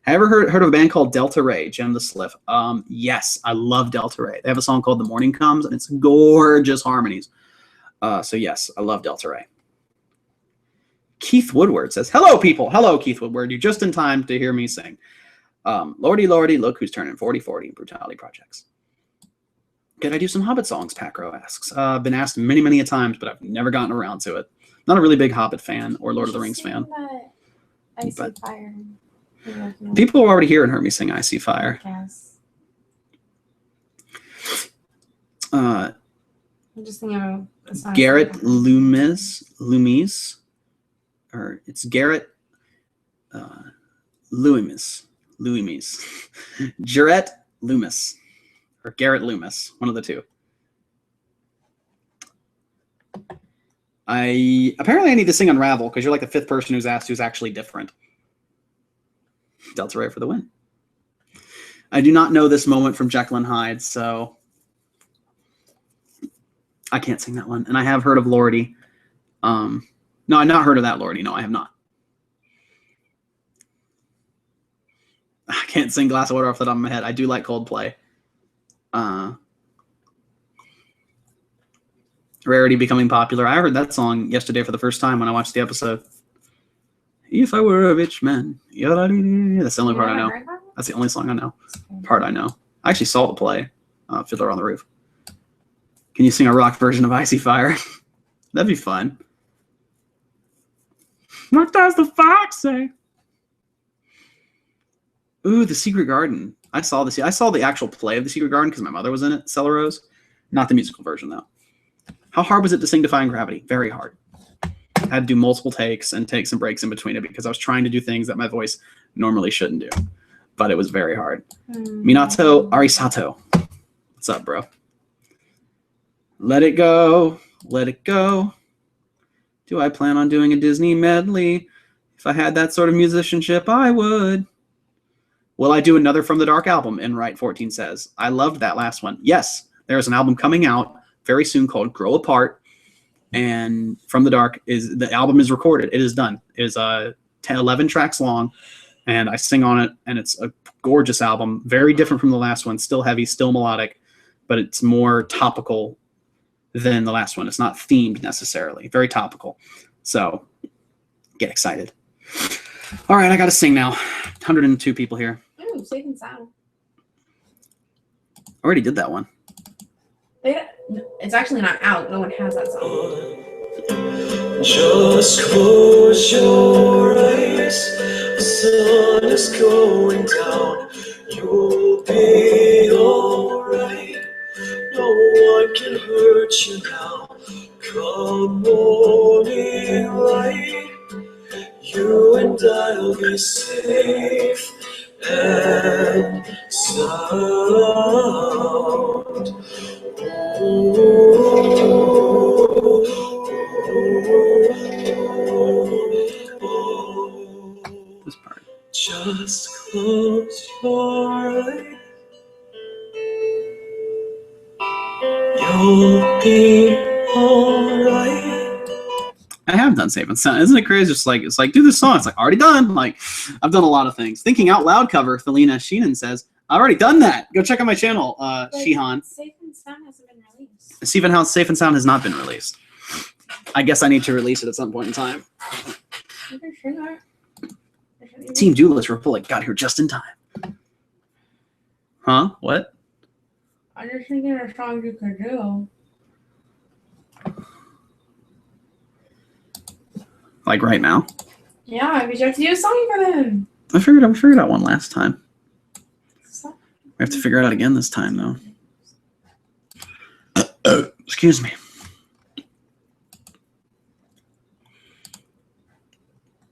Have you ever heard of a band called Delta Ray, Jim the Spliff? Yes, I love Delta Ray. They have a song called The Morning Comes, and it's gorgeous harmonies. So yes, I love Delta Ray. Keith Woodward says, hello, people. Hello, Keith Woodward. You're just in time to hear me sing. Lordy, Lordy, look who's turning 40-40 in Brutality Projects. Could I do some Hobbit songs, Pacro asks. I've been asked many, many a times, but I've never gotten around to it. Not a really big Hobbit fan or Lord of the Rings fan. I See Fire. People are already here and heard me sing I See Fire. Yes. I'm just thinking of a song. Garrett Loomis, or it's Garrett Loomis. Jarrett Loomis, or Garrett Loomis, one of the two. Apparently I need to sing Unravel, because you're like the 5th person who's asked who's actually different. Delta Ray for the win. I do not know this moment from Jekyll and Hyde, so I can't sing that one. And I have heard of Lordy. No, I've not heard of that Lordy. No, I have not. I can't sing Glass of Water off the top of my head. I do like Coldplay. Rarity becoming popular. I heard that song yesterday for the first time when I watched the episode. If I were a rich man. That's the only part I know. That's the only song I know. Part I know. I actually saw the play, Fiddler on the Roof. Can you sing a rock version of Icy Fire? That'd be fun. What does the fox say? Ooh, The Secret Garden. I saw the actual play of The Secret Garden because my mother was in it, Stella Rose. Not the musical version, though. How hard was it to sing Defying Gravity? Very hard. I had to do multiple takes and take some breaks in between it because I was trying to do things that my voice normally shouldn't do. But it was very hard. Minato Arisato. What's up, bro? Let it go. Let it go. Do I plan on doing a Disney medley? If I had that sort of musicianship, I would. Will I do another From the Dark album? Enright14 says. I loved that last one. Yes, there's an album coming out very soon called Grow Apart. And From the Dark the album is recorded. It is done. It is 11 tracks long, and I sing on it, and it's a gorgeous album. Very different from the last one. Still heavy, still melodic, but it's more topical than the last one. It's not themed necessarily. Very topical. So get excited. All right, I got to sing now. 102 people here. Ooh, Safe and Sound. Already did that one. It's actually not out. No one has that song. Just close your eyes. The sun is going down. You'll be alright. No one can hurt you now. Come morning light, you and I'll be safe and sound. This part. Just close your eyes. You'll be alright. I have done Safe and Sound. Isn't it crazy? It's like do this song. It's like already done. Like I've done a lot of things. Thinking Out Loud cover. Felina Sheenan says I've already done that. Go check out my channel, Shihan. Safe and Sound hasn't been released. Safe and Sound has not been released. I guess I need to release it at some point in time. Team Duelist Republic got here just in time. Huh? What? I'm just thinking of songs you could do. Like right now? Yeah, because you have to do a song for them. I figured out one last time. So- I have to figure it out again this time, though. Excuse me.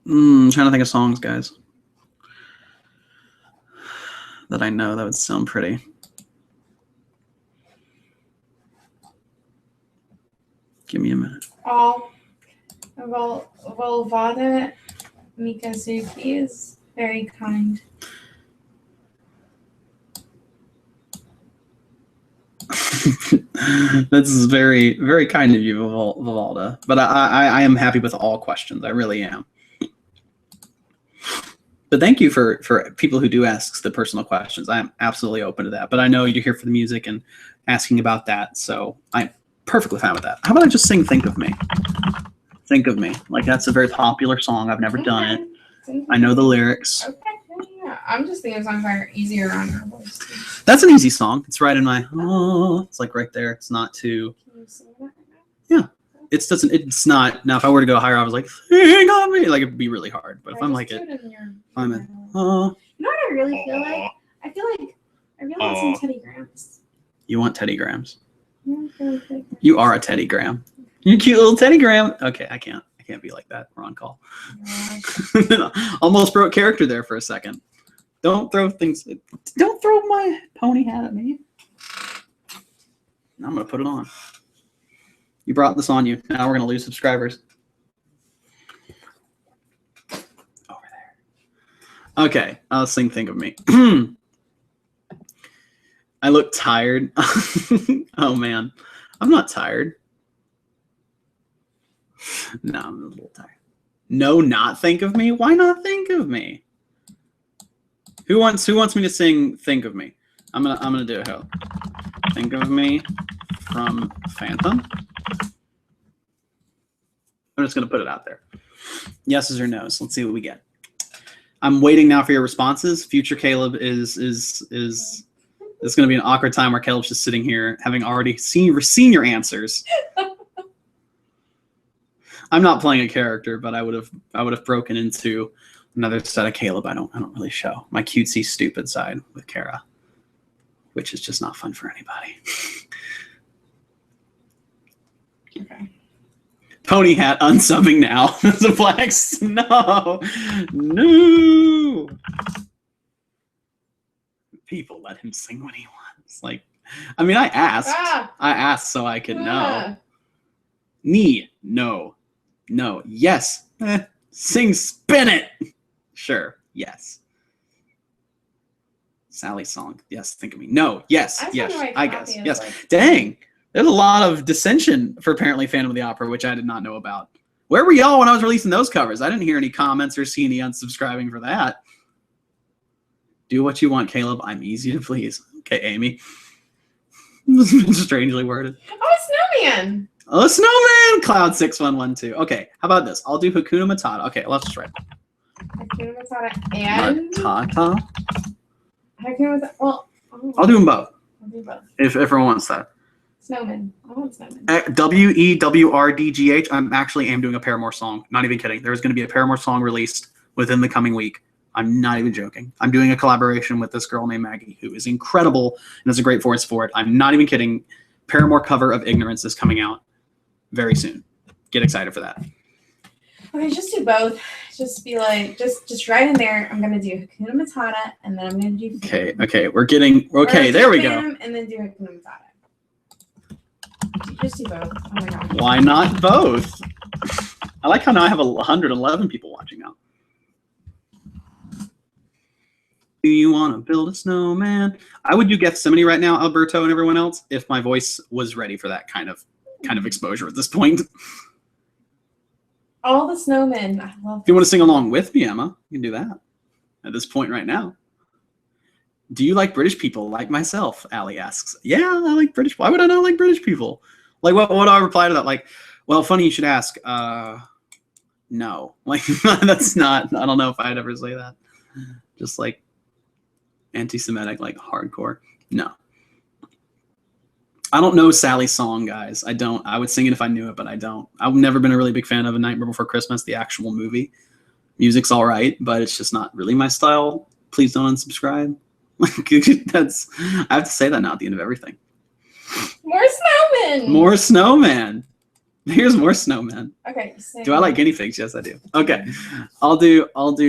I'm trying to think of songs, guys, that I know that would sound pretty. Give me a minute. Volvada Mikazuki is very kind. This is very, very kind of you, Vivalda. But I am happy with all questions. I really am. But thank you for people who do ask the personal questions. I am absolutely open to that. But I know you're here for the music and asking about that, so I'm perfectly fine with that. How about I just sing "Think of Me"? Think of Me. Like, that's a very popular song. I've never done it. I know the lyrics. Okay, yeah. I'm just thinking songs that are easier on her voice too. That's an easy song. It's right in my it's like right there. It's not too. Can you sing that right now? Yeah. It's not. Now if I were to go higher, I was like, "Think of Me," like it'd be really hard. But if I'm like it, I'm in. You know what I really feel like? I feel like I really want some Teddy Grahams. You want Teddy Grahams? Yeah, I feel like You are a Teddy Graham. You're a cute little Teddy Graham. Okay, I can't be like that. We're on call. Almost broke character there for a second. Don't throw things. Don't throw my pony hat at me. I'm gonna put it on. You brought this on you. Now we're gonna lose subscribers. Over there. Okay, I'll sing "Think of Me." I look tired. Oh man, I'm not tired. No, I'm a little tired. No, not think of me. Why not think of me? Who wants me to sing "Think of Me"? I'm gonna do it. "Think of Me" from Phantom. I'm just gonna put it out there. Yeses or nos. Let's see what we get. I'm waiting now for your responses. Future Caleb is it's gonna be an awkward time where Caleb's just sitting here having already seen your answers. I'm not playing a character, but I would have broken into another set of Caleb. I don't really show my cutesy stupid side with Kara, which is just not fun for anybody. Okay. Pony hat unsubbing now. The flags. No. People let him sing when he wants. Like, I mean, I asked. I asked so I could know. No. Yes. Sing "Spin It." Sure. Yes. Sally's song. Yes. Think of me. No. Yes. Yes. I guess. Yes. Like... Dang. There's a lot of dissension for apparently Phantom of the Opera, which I did not know about. Where were y'all when I was releasing those covers? I didn't hear any comments or see any unsubscribing for that. Do what you want, Caleb. I'm easy to please. Okay, Amy. Strangely worded. Oh, Snowman. Oh, Snowman! Cloud6112. Okay, how about this? I'll do Hakuna Matata. Okay, let's just write. Hakuna Matata and... Matata? Hakuna Matata. Well, I'll do them both. I'll do both. If everyone wants that. Snowman. I want Snowman. WEWRDGH. I'm actually doing a Paramore song. Not even kidding. There's going to be a Paramore song released within the coming week. I'm not even joking. I'm doing a collaboration with this girl named Maggie, who is incredible and has a great voice for it. I'm not even kidding. Paramore cover of "Ignorance" is coming out very soon. Get excited for that. Okay, just do both. Just be like, just right in there. I'm gonna do Hakuna Matata, and then I'm gonna do. Okay. We're getting okay. There we go. And then do Hakuna Matata. Just do both. Oh my god. Why not both? I like how now I have 111 people watching now. Do you want to build a snowman? I would do Gethsemane right now, Alberto and everyone else, if my voice was ready for that kind of exposure at this point. All the snowmen. I love. If you want to sing along with me, Emma, you can do that at this point right now. Do you like British people like myself? Allie asks. Yeah, I like British. Why would I not like British people? Like, what do I reply to that? Like, well, funny you should ask. No. Like, that's not, I don't know if I'd ever say that. Just like anti-Semitic, like hardcore. No. I don't know Sally's song, guys. I don't. I would sing it if I knew it, but I don't. I've never been a really big fan of A Nightmare Before Christmas, the actual movie. Music's all right, but it's just not really my style. Please don't unsubscribe. That's. I have to say that now at the end of everything. More snowmen. More snowman. Here's more snowman. Okay. Sing. Do I like guinea pigs? Yes, I do. Okay, I'll do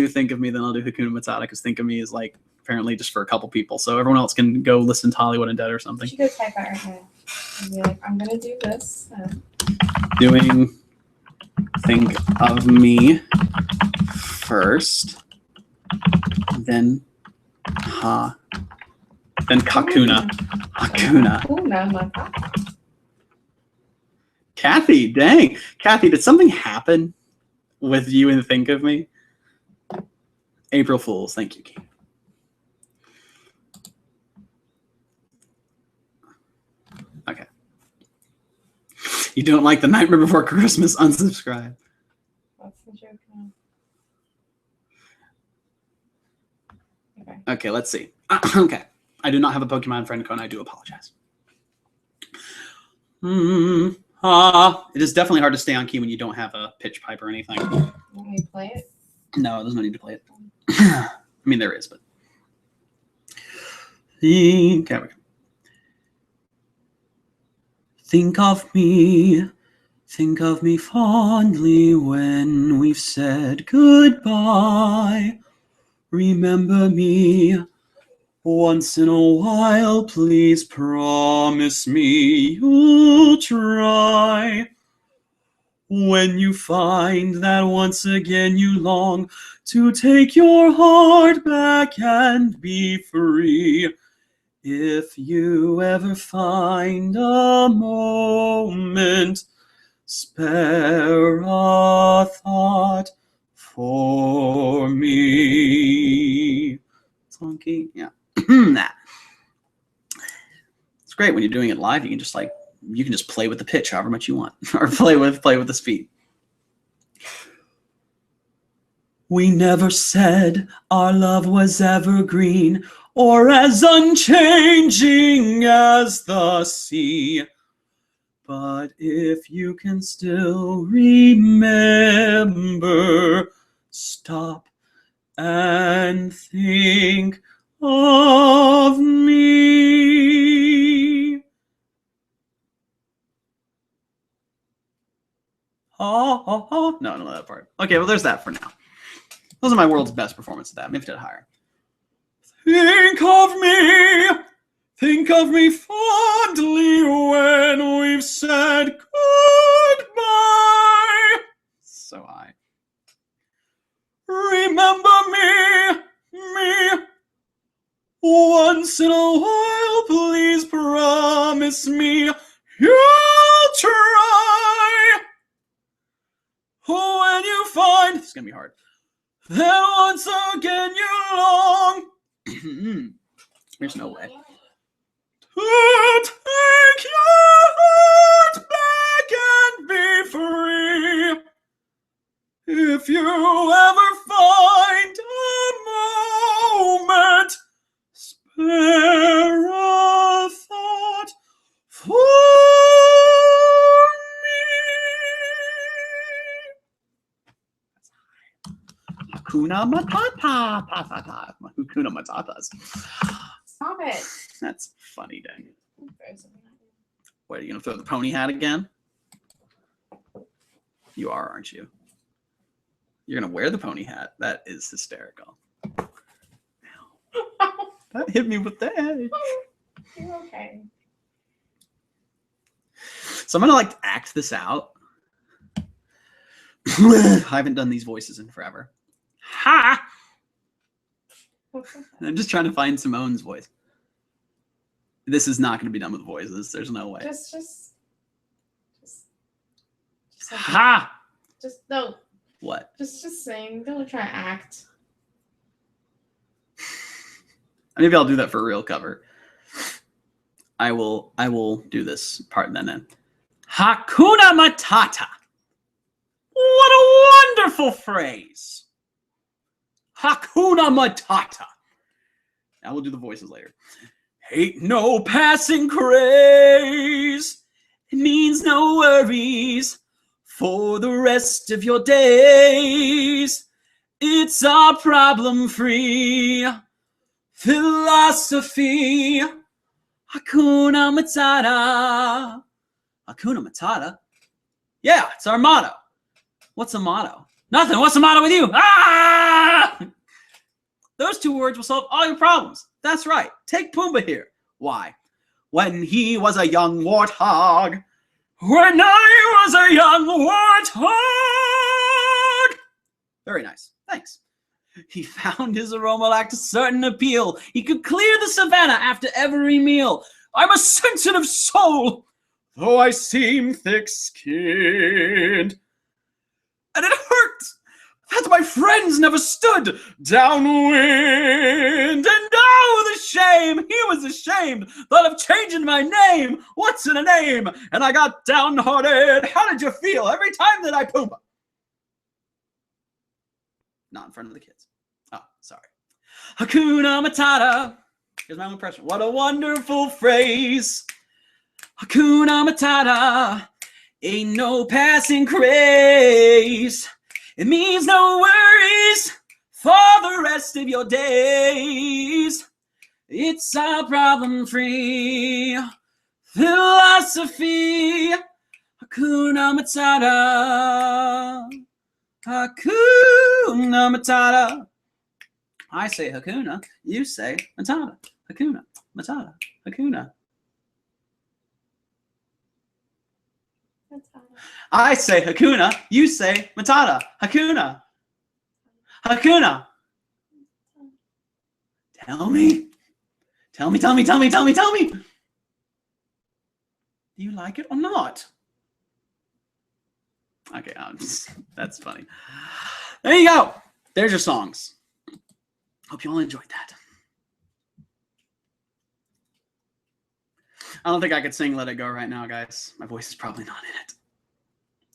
Think of Me, then I'll do Hakuna Matata because Think of Me is like apparently just for a couple people, so everyone else can go listen to Hollywood Undead or something. You should go type that right now. And be like, I'm gonna do this. Doing Think of Me first, then then Hakuna. Hakuna. Hakuna Matata. Kathy, dang. Kathy, did something happen with you and Think of Me? April Fools. Thank you, Keith. Okay. You don't like The Nightmare Before Christmas? Unsubscribe. What's the joke now? Okay. Okay, let's see. Okay. I do not have a Pokemon friend code. I do apologize. It is definitely hard to stay on key when you don't have a pitch pipe or anything. Want me to play it? No, there's no need to play it. I mean, there is, but. Okay, we go. Think of me fondly when we've said goodbye. Remember me once in a while, please promise me you'll try. When you find that once again you long to take your heart back and be free, if you ever find a moment, spare a thought for me. Funky, yeah. Nah. It's great when you're doing it live. You can just play with the pitch however much you want, or play with the speed. We never said our love was evergreen or as unchanging as the sea. But if you can still remember, stop and think of me. Oh. No, that part. Okay, well, there's that for now. Those are my world's best performance of that. Maybe did higher. Think of me fondly when we've said goodbye. So high. Remember me. Once in a while, please promise me you'll try. When you find, it's gonna be hard, then once again you long. There's no way. To take your heart back and be free. If you ever find a moment, spare a thought for me. Hakuna Matata. Hakuna Matatas. Stop it. That's funny, dang it. What, are you going to throw the pony hat again? You are, aren't you? You're going to wear the pony hat. That is hysterical. That hit me with the edge. You're okay. So I'm going to like act this out. I haven't done these voices in forever. Ha! I'm just trying to find Simone's voice. This is not going to be done with voices. There's no way. Just Ha! Just no. What? Just sing. Don't try to act. Maybe I'll do that for a real cover. I will do this part then. Hakuna Matata. What a wonderful phrase. Hakuna Matata. I will do the voices later. Ain't no passing craze. It means no worries for the rest of your days. It's a problem-free philosophy. Hakuna Matata. Hakuna Matata? Yeah, it's our motto. What's a motto? Nothing. What's the matter with you? Ah! Those 2 words will solve all your problems. That's right. Take Pumbaa here. Why? When he was a young warthog. When I was a young warthog. Very nice. Thanks. He found his aroma lacked a certain appeal. He could clear the savannah after every meal. I'm a sensitive soul, though I seem thick-skinned. And it hurts that my friends never stood downwind. And oh, the shame! He was ashamed. Thought of changing my name. What's in a name? And I got downhearted. How did you feel every time that I poop? Not in front of the kids. Oh, sorry. Hakuna Matata. Here's my own impression. What a wonderful phrase. Hakuna Matata. Ain't no passing craze. It means no worries for the rest of your days. It's a problem-free philosophy. Hakuna Matata. Hakuna Matata. I say Hakuna, you say Matata. Hakuna Matata. Hakuna. I say Hakuna, you say Matata. Hakuna. Hakuna. Tell me. Tell me. Do you like it or not? Okay, that's funny. There you go. There's your songs. Hope you all enjoyed that. I don't think I could sing Let It Go right now, guys. My voice is probably not in it.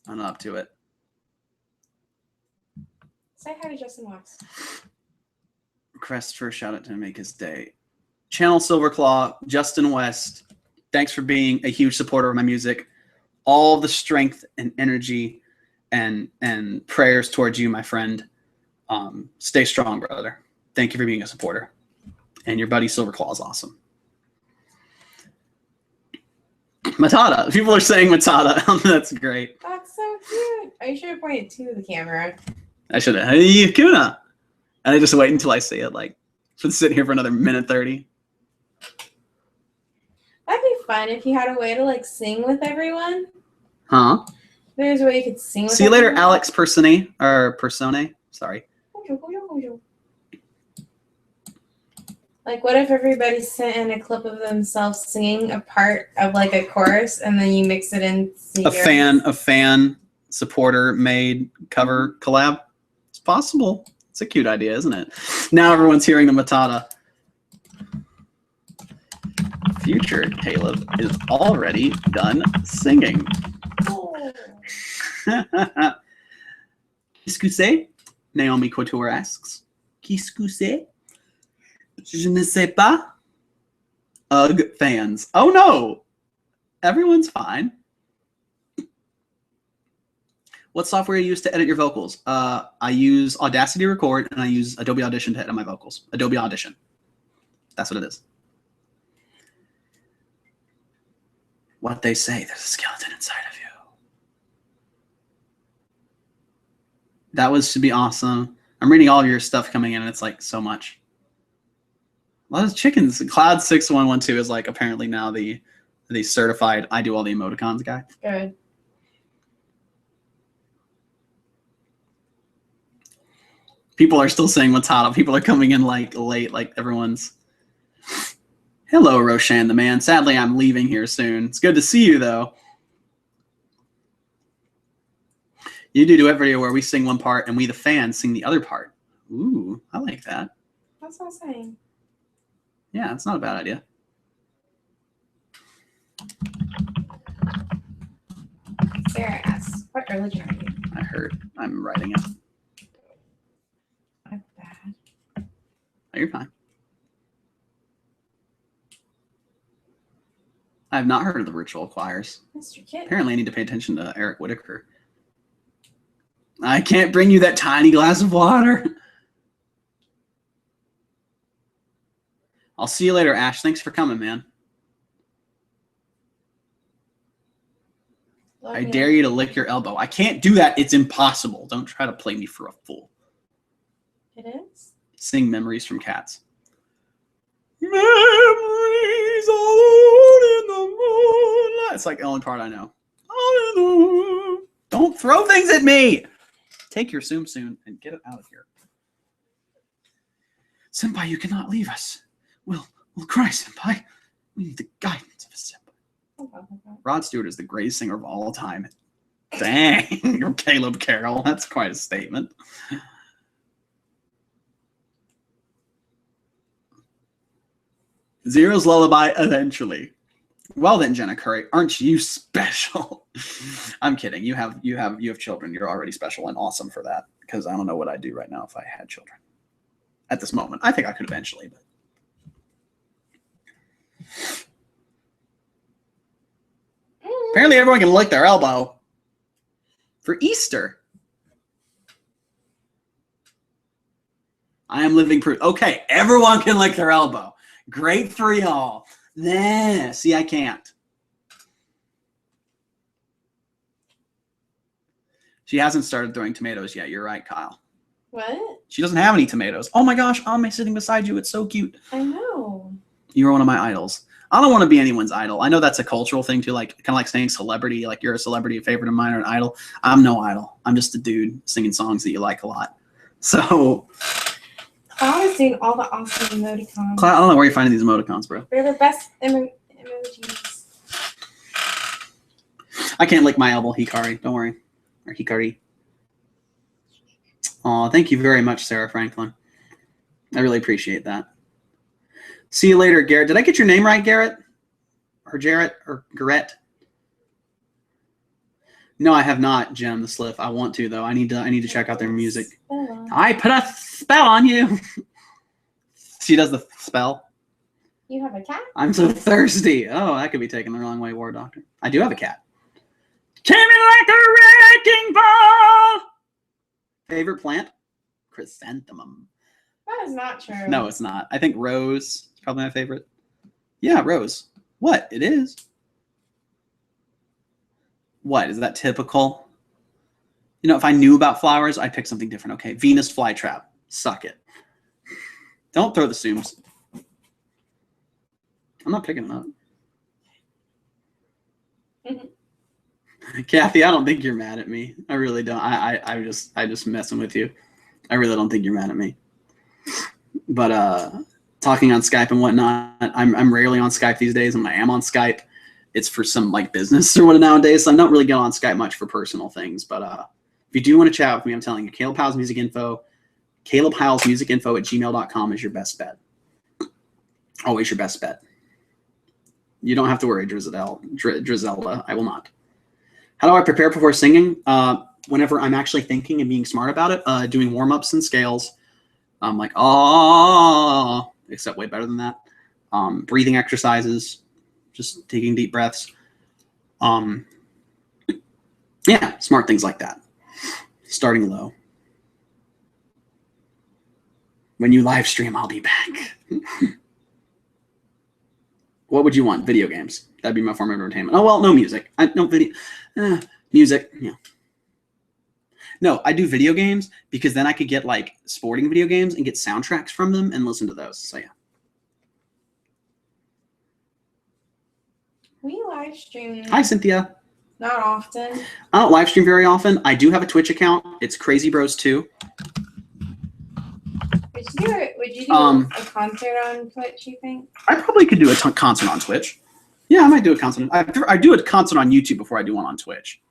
I'm not up to it. Say hi to Justin Watts. Request for a shout out to make his day. Channel Silverclaw, Justin West, thanks for being a huge supporter of my music. All the strength and energy and prayers towards you, my friend. Stay strong, brother. Thank you for being a supporter. And your buddy Silverclaw is awesome. Matata. People are saying Matata. That's great. That's so cute. I should have pointed to the camera. I should have. Hey, Kuna. And I just wait until I say it. Like, should sit here for another minute 30. That'd be fun if you had a way to like sing with everyone. Huh? There's a way you could sing with See you later, everyone. Alex Persone. Or Persone. Sorry. Like, what if everybody sent in a clip of themselves singing a part of like a chorus, and then you mix it in? A fan supporter made cover collab. It's possible. It's a cute idea, isn't it? Now everyone's hearing the Matata. Future Caleb is already done singing. Oh. Qu'est-ce que c'est? Naomi Couture asks. Qu'est-ce que c'est? Je ne sais pas. Ugh, fans. Oh no! Everyone's fine. What software you use to edit your vocals? I use Audacity to record, and I use Adobe Audition to edit my vocals. Adobe Audition. That's what it is. What they say, there's a skeleton inside of you. That should be awesome. I'm reading all of your stuff coming in, and it's like so much. A lot of chickens. Cloud6112 is like apparently now the certified I do all the emoticons guy. Good. People are still saying Matata. People are coming in like late, like everyone's. Hello, Roshan the man. Sadly, I'm leaving here soon. It's good to see you, though. You do a video where we sing one part and we, the fans, sing the other part. Ooh, I like that. That's what I'm saying. Yeah, it's not a bad idea. Sarah asks, what religion are you? I heard. I'm writing it. I'm bad. Oh, you're fine. I have not heard of the virtual choirs. Mr. Kid. Apparently, I need to pay attention to Eric Whitaker. I can't bring you that tiny glass of water. I'll see you later, Ash. Thanks for coming, man. Love I dare you to lick your elbow. I can't do that. It's impossible. Don't try to play me for a fool. It is? Sing Memories from Cats. Memories alone in the moonlight. It's like the only part I know. All in the moon. Don't throw things at me. Take your Tsum Tsum and get it out of here. Senpai, you cannot leave us. We'll cry, Senpai. We need the guidance of a senpai. Rod Stewart is the greatest singer of all time. Dang, you're Caleb Carroll. That's quite a statement. Zero's Lullaby eventually. Well then, Jenna Curry, aren't you special? I'm kidding. You have children. You're already special and awesome for that. Because I don't know what I'd do right now if I had children. At this moment, I think I could eventually, but. Apparently everyone can lick their elbow for Easter. I am living proof. Okay, everyone can lick their elbow. Great for y'all. Nah, see, I can't. She hasn't started throwing tomatoes yet. You're right, Kyle. What? She doesn't have any tomatoes. Oh my gosh, Ame sitting beside you. It's so cute. I know. You are one of my idols. I don't want to be anyone's idol. I know that's a cultural thing too, like kind of like saying celebrity, like you're a celebrity, a favorite of mine, or an idol. I'm no idol. I'm just a dude singing songs that you like a lot. So Cloud is doing all the awesome emoticons. Cloud, I don't know where you're finding these emoticons, bro. They're the best emojis. I can't lick my elbow, Hikari. Don't worry. Or Hikari. Aw, thank you very much, Sarah Franklin. I really appreciate that. See you later, Garrett. Did I get your name right, Garrett? Or Jarrett? Or Garrett? No, I have not, Jem the Sliff. I want to, though. I need to check out their music. I put a spell on you. She does the spell. You have a cat? I'm so thirsty. Oh, that could be taken the wrong way, War Doctor. I do have a cat. Came in like a wrecking ball. Favorite plant? Chrysanthemum. That is not true. No, it's not. I think rose is probably my favorite. Yeah, rose. What? It is. What? Is that typical? You know, if I knew about flowers, I'd pick something different. Okay, Venus flytrap. Suck it. Don't throw the Tsums. I'm not picking it up. Kathy, I don't think you're mad at me. I really don't. I just messing with you. I really don't think you're mad at me. But talking on Skype and whatnot, I'm rarely on Skype these days. And when I am on Skype, it's for some like business or what nowadays. So I'm not really going on Skype much for personal things. But if you do want to chat with me, I'm telling you, Caleb Hyles Music Info, CalebHylesMusicInfo@gmail.com is your best bet. Always your best bet. You don't have to worry, Drizelda. I will not. How do I prepare before singing? Whenever I'm actually thinking and being smart about it, doing warm-ups and scales. I'm like, oh, except way better than that. Breathing exercises, just taking deep breaths. Yeah, smart things like that. Starting low. When you live stream, I'll be back. What would you want? Video games. That'd be my form of entertainment. Oh, well, no music. No video. Music, yeah. No, I do video games because then I could get like sporting video games and get soundtracks from them and listen to those. So, yeah. We live stream. Hi, Cynthia. Not often. I don't live stream very often. I do have a Twitch account. It's Crazy Bros 2. Would you do a concert on Twitch, you think? I probably could do a concert on Twitch. Yeah, I might do a concert. I do a concert on YouTube before I do one on Twitch.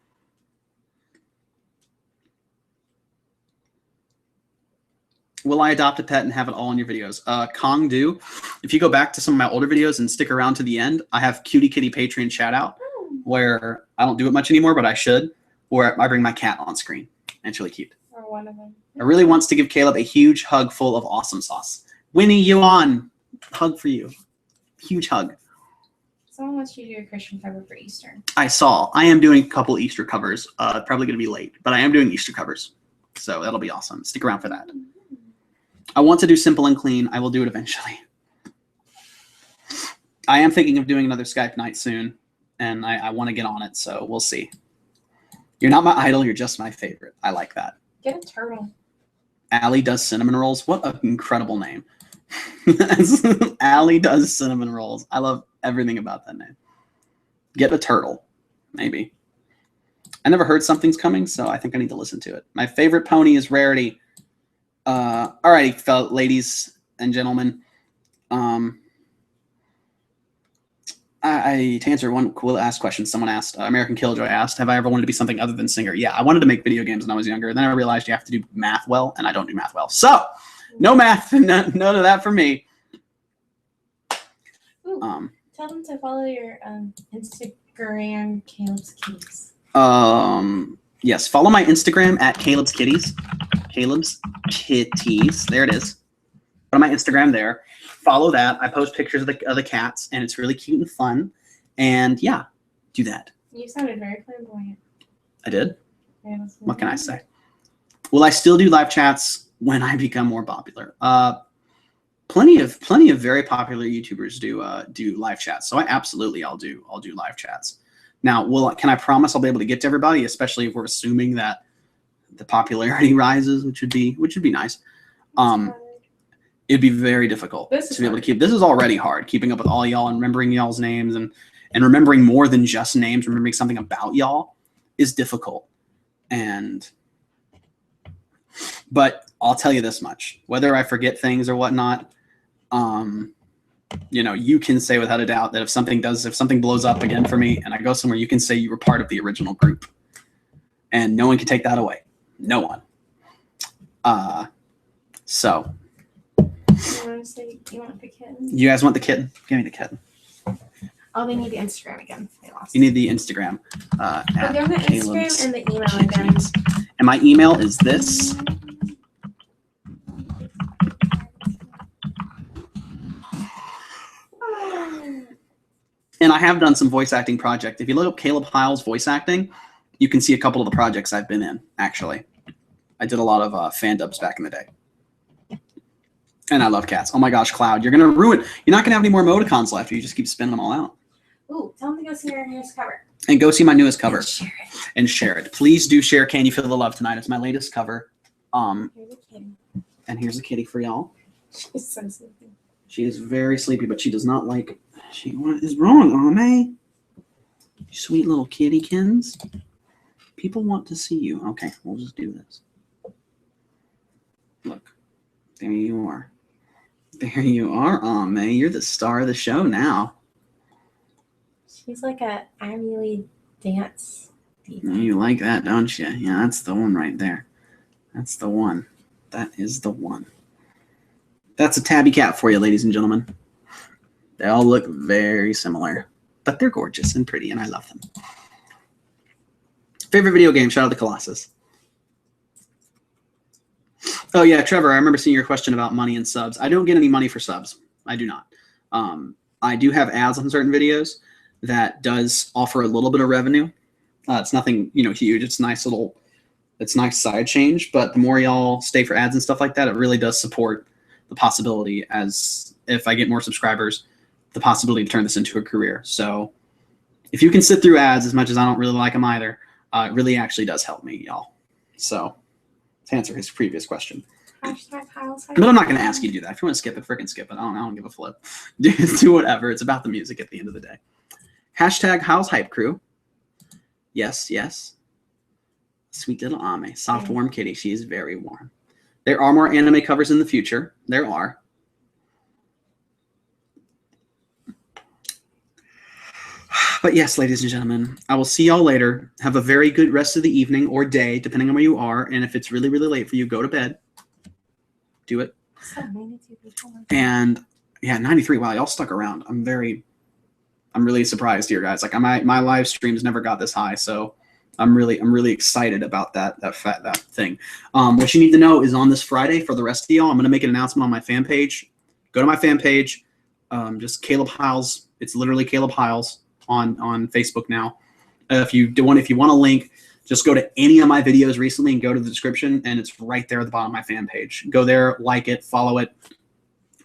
Will I adopt a pet and have it all in your videos? Kong do. If you go back to some of my older videos and stick around to the end, I have Cutie Kitty Patreon shout out where I don't do it much anymore, but I should, where I bring my cat on screen. And it's really cute. Or one of them. I really wants to give Caleb a huge hug full of awesome sauce. Winnie Yuan, hug for you. Huge hug. Someone wants you to do a Christian cover for Easter. I saw. I am doing a couple Easter covers. Probably going to be late, but I am doing Easter covers. So that'll be awesome. Stick around for that. I want to do Simple and Clean. I will do it eventually. I am thinking of doing another Skype night soon, and I want to get on it, so we'll see. You're not my idol. You're just my favorite. I like that. Get a turtle. Allie does cinnamon rolls. What an incredible name. Allie does cinnamon rolls. I love everything about that name. Get a turtle, maybe. I never heard Something's Coming, so I think I need to listen to it. My favorite pony is Rarity. All right, ladies and gentlemen. To answer one cool ass question someone asked, American Killjoy asked, have I ever wanted to be something other than singer? Yeah, I wanted to make video games when I was younger. Then I realized you have to do math well, and I don't do math well. So, no math, none of that for me. Ooh, tell them to follow your Instagram, Caleb's Kitties. Yes, follow my Instagram at Caleb's Kitties. Caleb's Kitties. There it is. Go to my Instagram there. Follow that. I post pictures of the cats, and it's really cute and fun. And yeah, do that. You sounded very flamboyant. I did? Yeah, what can I say? Will I still do live chats when I become more popular? Plenty of very popular YouTubers do live chats. So I'll do live chats. Now, can I promise I'll be able to get to everybody, especially if we're assuming that the popularity rises, which would be nice. It'd be very difficult to be able to keep. This is already hard, keeping up with all y'all and remembering y'all's names and remembering more than just names. Remembering something about y'all is difficult. But I'll tell you this much: whether I forget things or whatnot, you can say without a doubt that if something blows up again for me and I go somewhere, you can say you were part of the original group, and no one can take that away. No one. So. You want the kitten? You guys want the kitten? Give me the kitten. Oh, they need the Instagram again. They lost. You need the Instagram. Give them the Instagram and the email again. And my email is this. And I have done some voice acting projects. If you look up Caleb Hyles voice acting, you can see a couple of the projects I've been in, actually. I did a lot of fan dubs back in the day. And I love cats. Oh my gosh, Cloud, you're going to ruin. You're not going to have any more emoticons left. You just keep spinning them all out. Ooh, tell them to go see our newest cover. And go see my newest cover. And share it. Please do share Can You Feel the Love Tonight. It's my latest cover. Here's a kitty. And here's a kitty for y'all. She's so sleepy. She is very sleepy, but she does not like. What is wrong, Ame? Sweet little kittykins. People want to see you. Okay, we'll just do this. Look, there you are. There you are, Ame. You're the star of the show now. She's like a annually dance diva. You like that, don't you? Yeah, that's the one right there. That's the one. That is the one. That's a tabby cat for you, ladies and gentlemen. They all look very similar, but they're gorgeous and pretty, and I love them. Favorite video game? Shout out to Colossus. Oh, yeah, Trevor, I remember seeing your question about money and subs. I don't get any money for subs. I do not. I do have ads on certain videos that does offer a little bit of revenue. It's nothing, huge. It's nice side change, but the more y'all stay for ads and stuff like that, it really does support the possibility as if I get more subscribers, the possibility to turn this into a career. So if you can sit through ads, as much as I don't really like them either, it really actually does help me, y'all. So to answer his previous question. Hyles, but I'm not going to ask you to do that. If you want to skip it, freaking skip it. I don't give a flip. Do whatever. It's about the music at the end of the day. Hashtag Hyles Hype Crew. Yes, yes. Sweet little Ame. Soft, warm kitty. She is very warm. There are more anime covers in the future. There are. But yes, ladies and gentlemen, I will see y'all later. Have a very good rest of the evening or day, depending on where you are. And if it's really, really late for you, go to bed. Do it. And yeah, 93. Wow, y'all stuck around. I'm really surprised here, guys. Like my live streams never got this high, so I'm really excited about that thing. What you need to know is on this Friday for the rest of y'all, I'm gonna make an announcement on my fan page. Go to my fan page. just Caleb Hyles. It's literally Caleb Hyles on Facebook now. If you want a link, just go to any of my videos recently and go to the description, and it's right there at the bottom of my fan page. Go there, like it, follow it.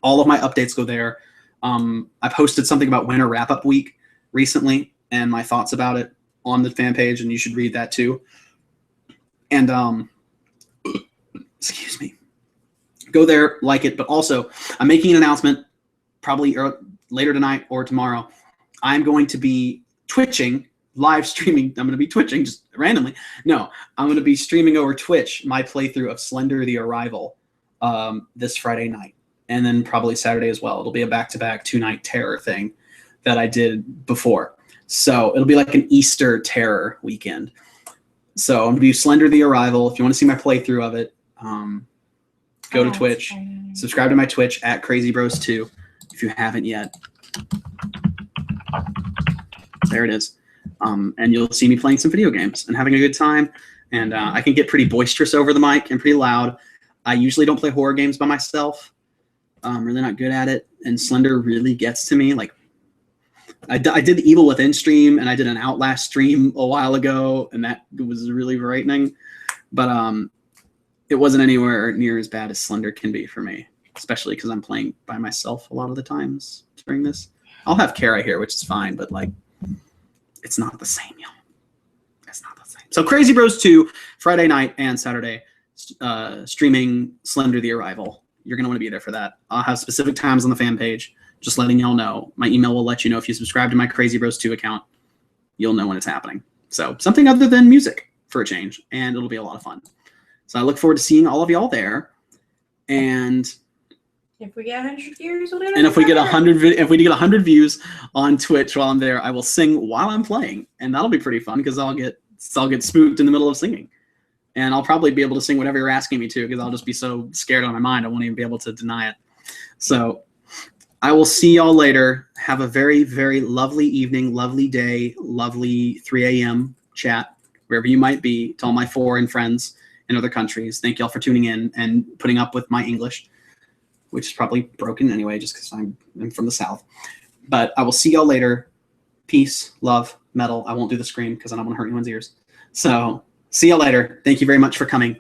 All of my updates go there. I posted something about Winter Wrap-Up Week recently and my thoughts about it on the fan page, and you should read that too. And excuse me. Go there, like it, but also I'm making an announcement probably later tonight or tomorrow. I'm going to be Twitching, live streaming. I'm going to be Twitching just randomly. No, I'm going to be streaming over Twitch my playthrough of Slender the Arrival this Friday night, and then probably Saturday as well. It'll be a back-to-back 2-night terror thing that I did before. So it'll be like an Easter terror weekend. So I'm going to do Slender the Arrival. If you want to see my playthrough of it, go to Twitch, subscribe to my Twitch at CrazyBros2 if you haven't yet. There it is. And you'll see me playing some video games and having a good time. And I can get pretty boisterous over the mic and pretty loud. I usually don't play horror games by myself. I'm really not good at it. And Slender really gets to me. Like, I did the Evil Within stream, and I did an Outlast stream a while ago, and that was really frightening. But it wasn't anywhere near as bad as Slender can be for me, especially because I'm playing by myself a lot of the times during this. I'll have Kara here, which is fine, but like, it's not the same, y'all. It's not the same. So Crazy Bros 2, Friday night and Saturday, streaming Slender the Arrival. You're going to want to be there for that. I'll have specific times on the fan page, just letting y'all know. My email will let you know if you subscribe to my Crazy Bros 2 account. You'll know when it's happening. So something other than music for a change, and it'll be a lot of fun. So I look forward to seeing all of y'all there. And if we get 100 views, we'll do it. And if we get 100 views on Twitch while I'm there, I will sing while I'm playing, and that'll be pretty fun because I'll get spooked in the middle of singing, and I'll probably be able to sing whatever you're asking me to because I'll just be so scared out of my mind I won't even be able to deny it. So I will see y'all later. Have a very, very lovely evening, lovely day, lovely 3 a.m. chat wherever you might be. To all my foreign friends in other countries, thank y'all for tuning in and putting up with my English, which is probably broken anyway, just because I'm from the South. But I will see y'all later. Peace, love, metal. I won't do the scream because I don't want to hurt anyone's ears. So see y'all later. Thank you very much for coming.